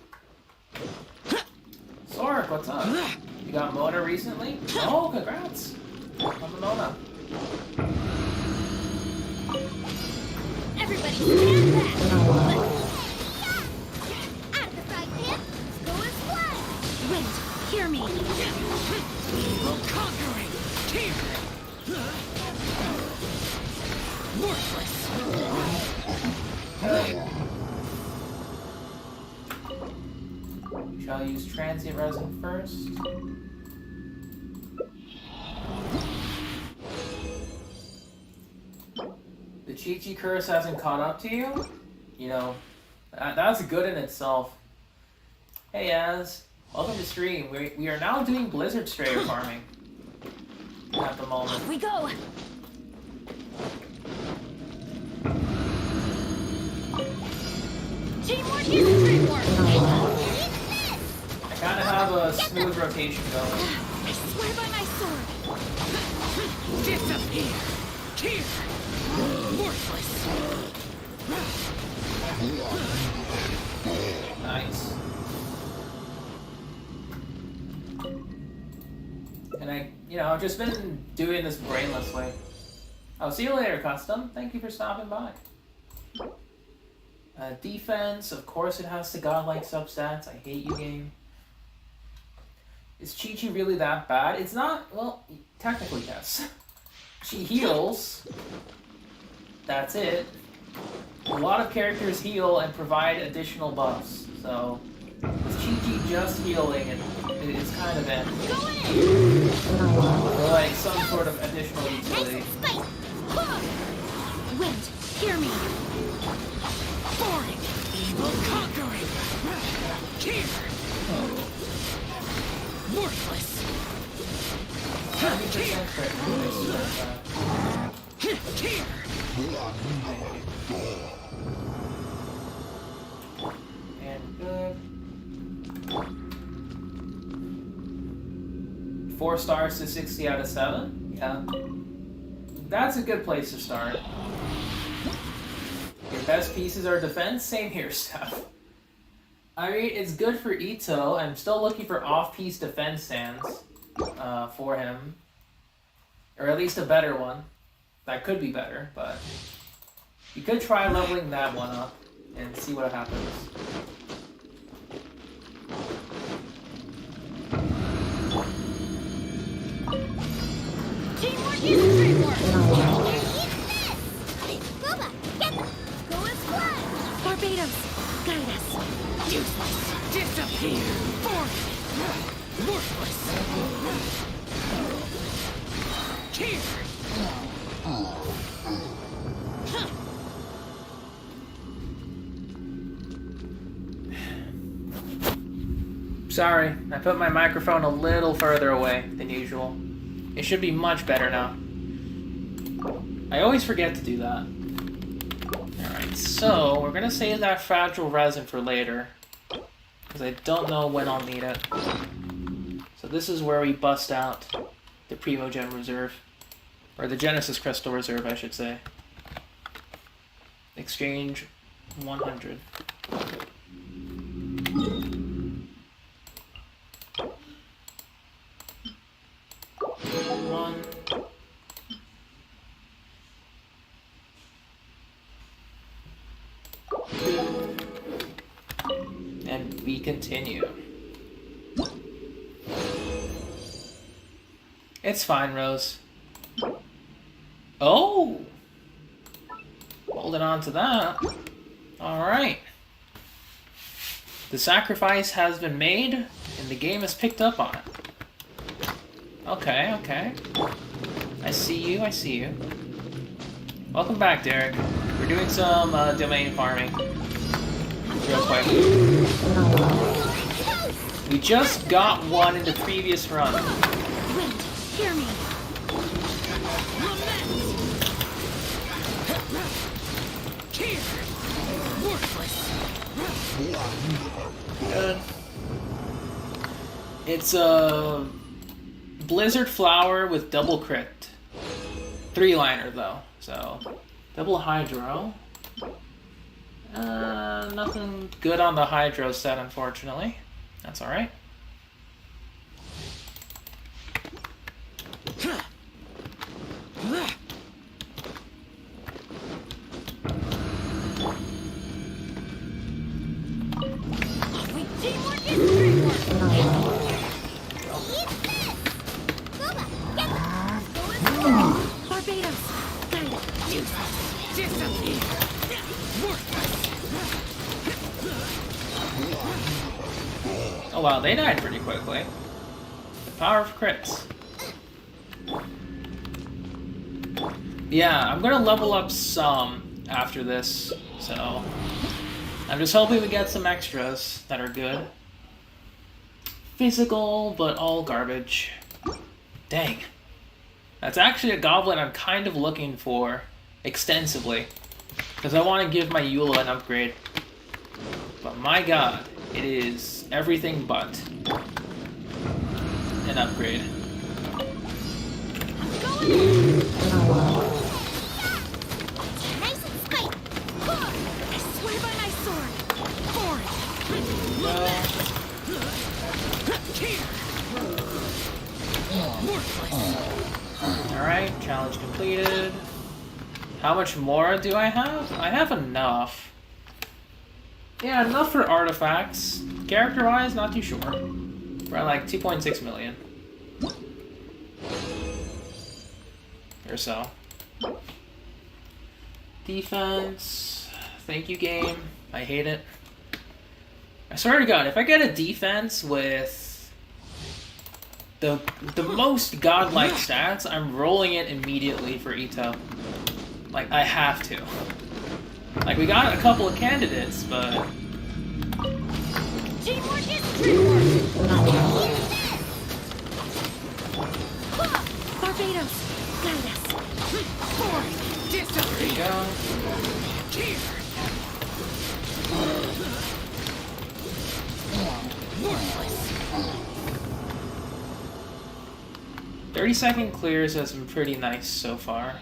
Speaker 1: Sork, what's up? You got Mona recently? Oh, congrats! On the Mona.
Speaker 3: Everybody stand back! At the right hit! Go and play!
Speaker 5: Wait, hear me.
Speaker 4: Evil conquering. Here. Worthless.
Speaker 1: Shall use transient resin first. Chi Curse hasn't caught up to you? You know, that's good in itself. Hey Az, welcome to stream. We are now doing Blizzard Strayer farming at the moment.
Speaker 2: We go.
Speaker 3: Teamwork is teamwork.
Speaker 1: I kind of have a smooth rotation going.
Speaker 5: I swear by my sword.
Speaker 4: Disappear! Here! Worthless!
Speaker 1: Nice. And I've just been doing this brainlessly. Oh, see you later, Custom. Thank you for stopping by. Defense, of course it has to godlike substats. I hate you, game. Is Chi-Chi really that bad? It's not, well, technically yes. She heals. That's it. A lot of characters heal and provide additional buffs. So, with Chi-Chi just healing, it's kind of or like some sort of additional
Speaker 3: Nice
Speaker 1: utility.
Speaker 3: and spicy.
Speaker 5: Wind, hear me.
Speaker 4: Boring! Evil conquering! Here! Worthless!
Speaker 1: 90% crit.
Speaker 4: Here!
Speaker 1: And good. 4 stars to 60 out of 7. Yeah. That's a good place to start. Your best pieces are defense. Same here, Steph. I mean, it's good for Ito. I'm still looking for off-piece defense stands for him. Or at least a better one. That could be better, but you could try leveling that one up and see what happens.
Speaker 3: Teamwork is teamwork. Booba, get them. Go and fly.
Speaker 5: Barbados, guide us.
Speaker 4: Useless! Disappear! Boring! Worthless! Here!
Speaker 1: Sorry, I put my microphone a little further away than usual. It should be much better now. I always forget to do that. Alright, so we're gonna save that fragile resin for later. Because I don't know when I'll need it. So this is where we bust out the Primogem Reserve. Or the Genesis Crystal Reserve, I should say. Exchange 100. One. Two. And we continue. It's fine, Rose. Oh! Holding on to that. Alright. The sacrifice has been made, and the game has picked up on it. Okay, okay. I see you, I see you. Welcome back, Derek. We're doing some domain farming. Real quick. We just got one in the previous run.
Speaker 5: Wind, hear me.
Speaker 4: Here! Worthless!
Speaker 1: Good. It's a Blizzard Flower with double crit. 3-liner though, so double hydro. Nothing good on the hydro set, unfortunately. That's alright.
Speaker 3: Teamwork is teamwork. Eat this. Booba, get them. Go and fly.
Speaker 5: Barbados, guide us.
Speaker 4: Useless! Disappear! Worthless!
Speaker 1: Oh wow, they died pretty quickly. The power of crits. Yeah, I'm gonna level up some after this, so I'm just hoping we get some extras that are good. Physical, but all garbage. Dang. That's actually a goblin I'm kind of looking for extensively, because I want to give my Eula an upgrade. But my god, it is everything but an upgrade.
Speaker 3: Nice and spicy.
Speaker 4: I swear by my sword. For it.
Speaker 1: Alright, challenge completed. How much more do I have? I have enough. Yeah, enough for artifacts. Character-wise, not too sure. Around like 2.6 million. Or so. Defense. Thank you, game. I hate it. I swear to God, if I get a defense with the most godlike stats, I'm rolling it immediately for Ito. Like, I have to. Like, we got a couple of candidates, but...
Speaker 3: Teamwork is teamwork.
Speaker 5: Barbados, guide us.
Speaker 1: There you go.
Speaker 4: Worthless.
Speaker 1: 30-second clears has been pretty nice so far.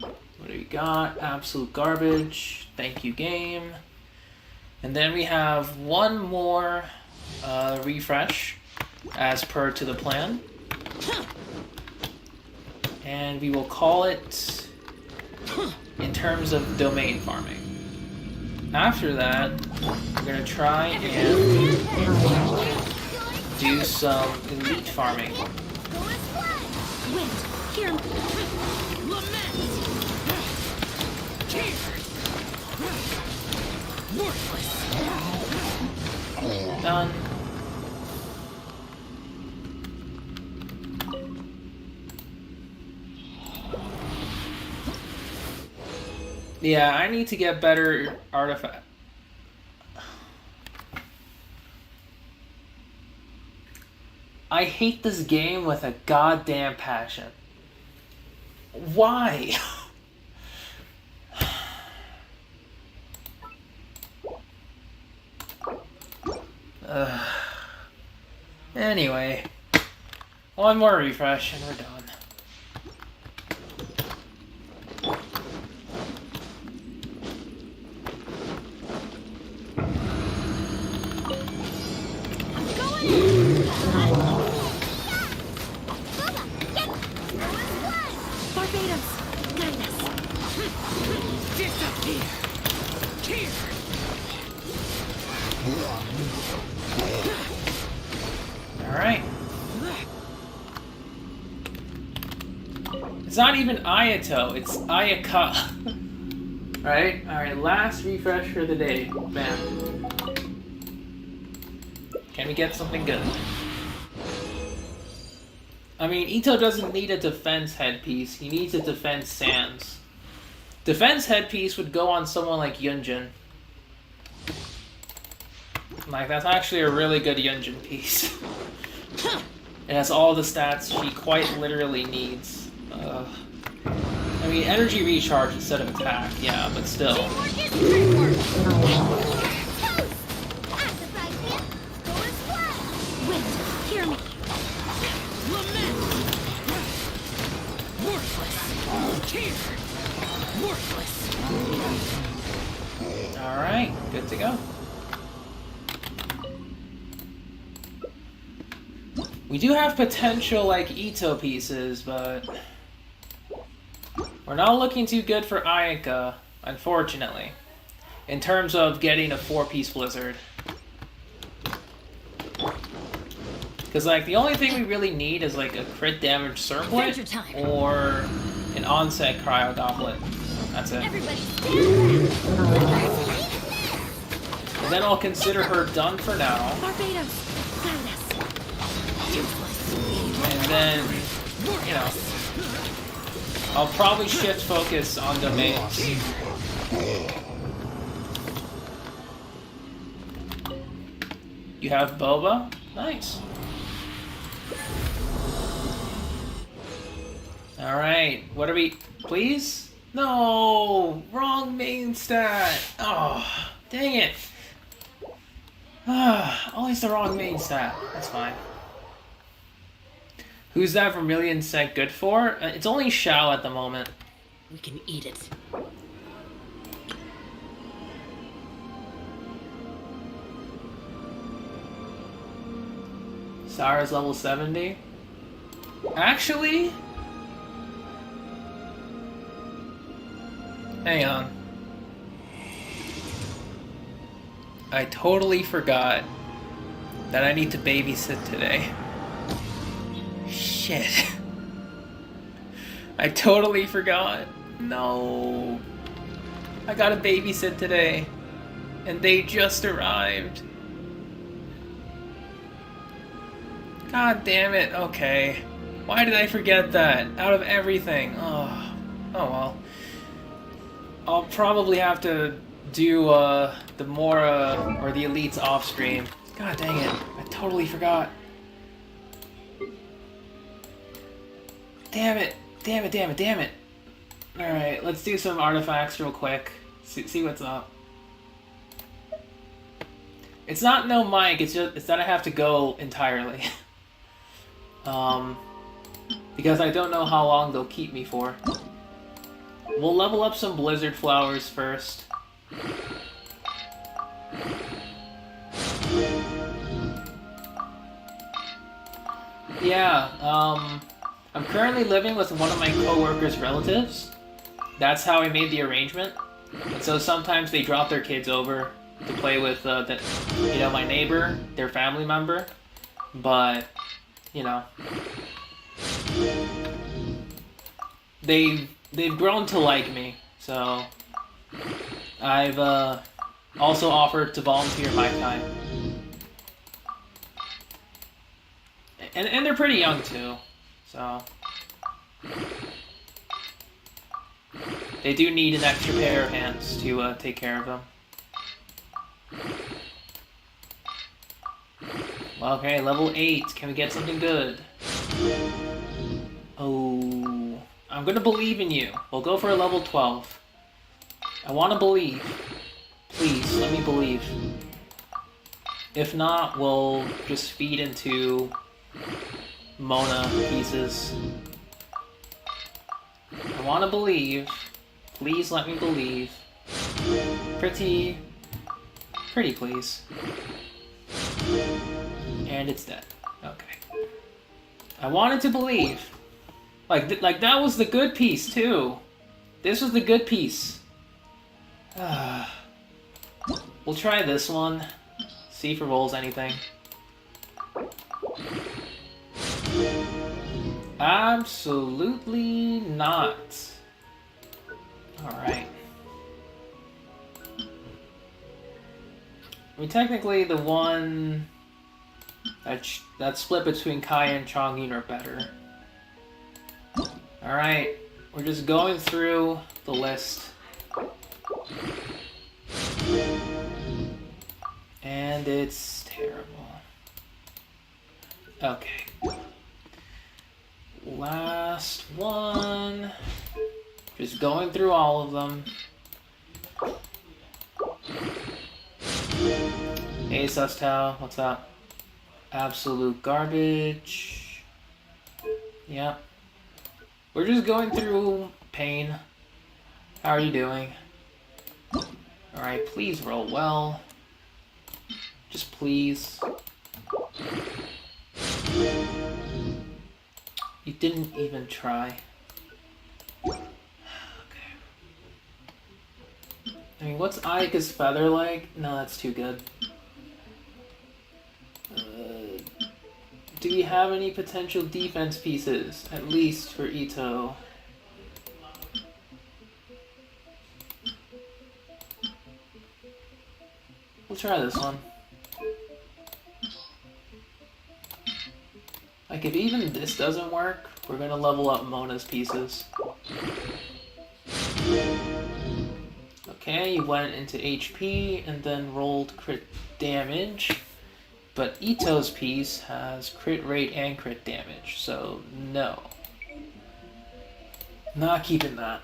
Speaker 1: What do we got? Absolute garbage. Thank you, game. And then we have one more refresh, as per to the plan. And we will call it in terms of domain farming. After that, we're going to try and do some elite farming.
Speaker 5: Wait, hear me.
Speaker 4: Lament. Tears. Worthless.
Speaker 1: Done. Yeah, I need to get better artifact. I hate this game with a goddamn passion. Why? Anyway, one more refresh and we're done.
Speaker 5: Barbados, guide us.
Speaker 4: Disappear. Tears.
Speaker 1: Alright. It's not even Ayato, it's Ayaka. Right? Alright, last refresh for the day. Bam. Can we get something good? I mean, Ito doesn't need a defense headpiece, he needs a defense sans. Defense headpiece would go on someone like Yunjin. Like, that's actually a really good Yunjin piece. It has all the stats she quite literally needs. I mean, energy recharge instead of attack, yeah, but still.
Speaker 3: Teamwork is teamwork. Toast. That's a prize, man. Go and fly.
Speaker 5: Wait, hear me.
Speaker 4: Lament. Worthless. Tears. Worthless.
Speaker 1: Alright, good to go. We do have potential, like, Ito pieces, but we're not looking too good for Ayaka, unfortunately, in terms of getting a 4-piece Blizzard. Because, like, the only thing we really need is, like, a crit damage circlet
Speaker 4: Adventure time.
Speaker 1: or an onset cryo goblet. That's it.
Speaker 3: Everybody stand back.
Speaker 1: And then I'll consider her done for now.
Speaker 5: Barbados, guide us.
Speaker 1: And then, you know, I'll probably shift focus on domains. You have Boba? Nice. Alright, what are we... Please? No! Wrong main stat! Oh, dang it! Always the wrong main stat. That's fine. Who's that Vermilion set good for? It's only Shao at the moment.
Speaker 4: We can eat it.
Speaker 1: Sarah's level 70. Actually... Hang on. I totally forgot that I need to babysit today. Shit. I totally forgot. No. I gotta babysit today. And they just arrived. God damn it. Okay. Why did I forget that? Out of everything. Oh well. I'll probably have to do the Mora or the Elites off stream. God dang it. I totally forgot. Damn it. Damn it, damn it, damn it. Alright, let's do some artifacts real quick. See what's up. It's not no mic, it's that I have to go entirely. Because I don't know how long they'll keep me for. We'll level up some blizzard flowers first. Yeah, I'm currently living with one of my co-workers' relatives. That's how I made the arrangement. And so sometimes they drop their kids over to play with, my neighbor, their family member. But, you know, they've grown to like me, so I've also offered to volunteer my time. And they're pretty young too, so they do need an extra pair of hands to take care of them. Well, okay, level 8. Can we get something good? Oh, I'm gonna believe in you. We'll go for a level 12. I want to believe. Please, let me believe. If not, we'll just feed into Mona pieces. I want to believe. Please let me believe. Pretty please. And it's dead. Okay. I wanted to believe. Like that was the good piece too. This was the good piece. We'll try this one. See if it rolls anything. Absolutely not. Alright. I mean, technically the one that split between Kai and Chongqing are better. Alright, we're just going through the list. And it's terrible. Okay. Last one. Just going through all of them. Hey, Sustao, what's up? Absolute garbage. Yep. We're just going through pain. How are you doing? Alright, please roll well. Just please. You didn't even try. Okay. I mean, what's Ayaka's feather like? No, that's too good. Do we have any potential defense pieces? At least for Ito. We'll try this one. I Heck, if even this doesn't work, we're gonna level up Mona's pieces. Okay, you went into HP and then rolled crit damage. But Ito's piece has crit rate and crit damage, so no. Not keeping that.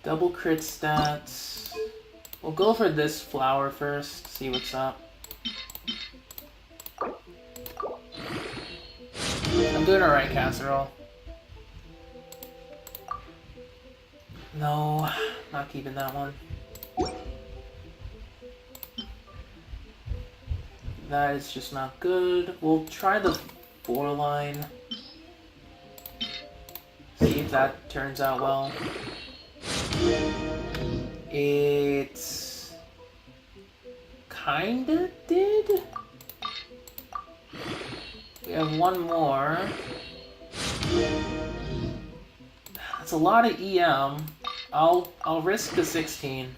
Speaker 1: Double crit stats. We'll go for this flower first, see what's up. I'm doing alright, casserole. No, not keeping that one. That is just not good. We'll try the 4 line. See if that turns out well. It's kinda did. We have one more. That's a lot of EM. I'll risk the 16.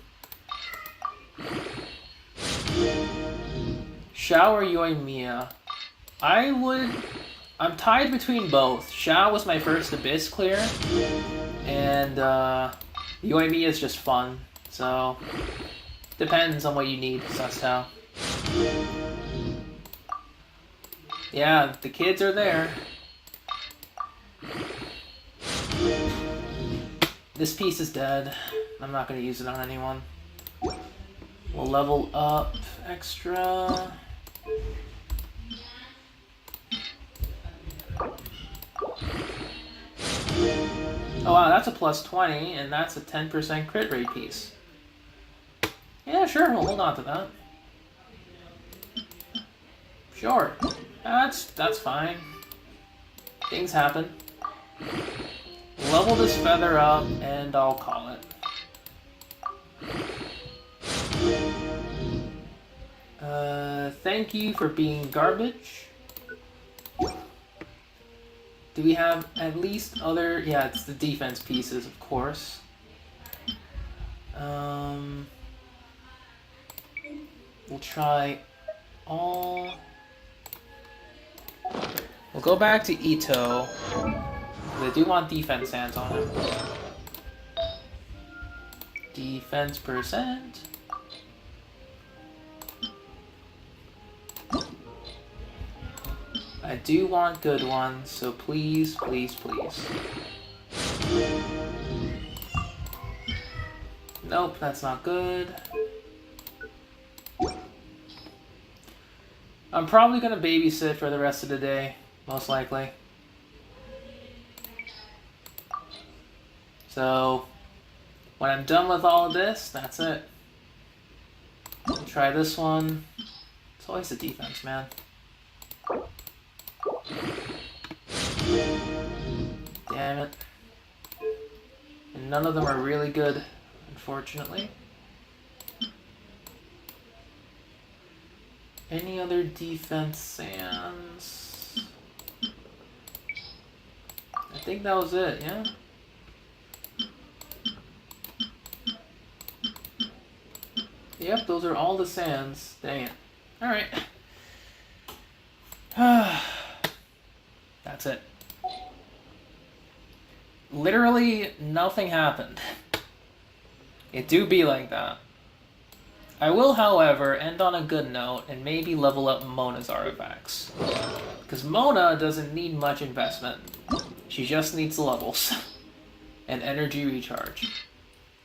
Speaker 1: Xiao or Yoimiya? I'm tied between both. Xiao was my first Abyss clear, and Yoimiya is just fun. So depends on what you need, Sastao. Yeah, the kids are there. This piece is dead. I'm not going to use it on anyone. We'll level up extra. Oh wow, that's a plus 20, and that's a 10% crit rate piece. Yeah, sure, we'll hold on to that. Sure. That's fine. Things happen. Level this feather up, and I'll call it. Thank you for being garbage. Do we have at least other... Yeah, it's the defense pieces, of course. We'll try all... We'll go back to Ito. I do want defense hands on him. Defense percent. I do want good ones, so please, please, please. Nope, that's not good. I'm probably gonna babysit for the rest of the day, most likely. So, when I'm done with all of this, that's it. We'll try this one. It's always the defense, man. Damn it. And none of them are really good, unfortunately. Any other defense sands? I think that was it, yeah? Yep, those are all the sands. Dang it. Alright. That's it. Literally nothing happened. It do be like that. I will, however, end on a good note and maybe level up Mona's artifacts. Because Mona doesn't need much investment. She just needs levels. And energy recharge.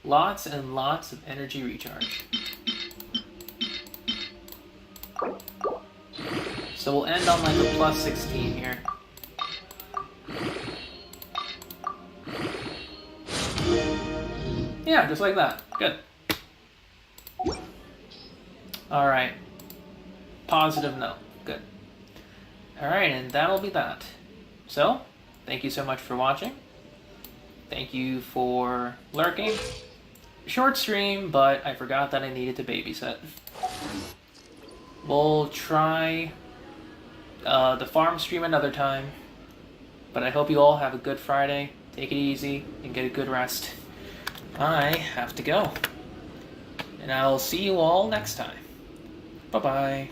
Speaker 1: Lots and lots of energy recharge. So we'll end on like a plus 16 here. Yeah, just like that. Good. Alright. Positive note. Good. Alright, and that'll be that. So, thank you so much for watching. Thank you for lurking. Short stream, but I forgot that I needed to babysit. We'll try the farm stream another time. But I hope you all have a good Friday. Take it easy and get a good rest. I have to go. And I'll see you all next time. Bye-bye.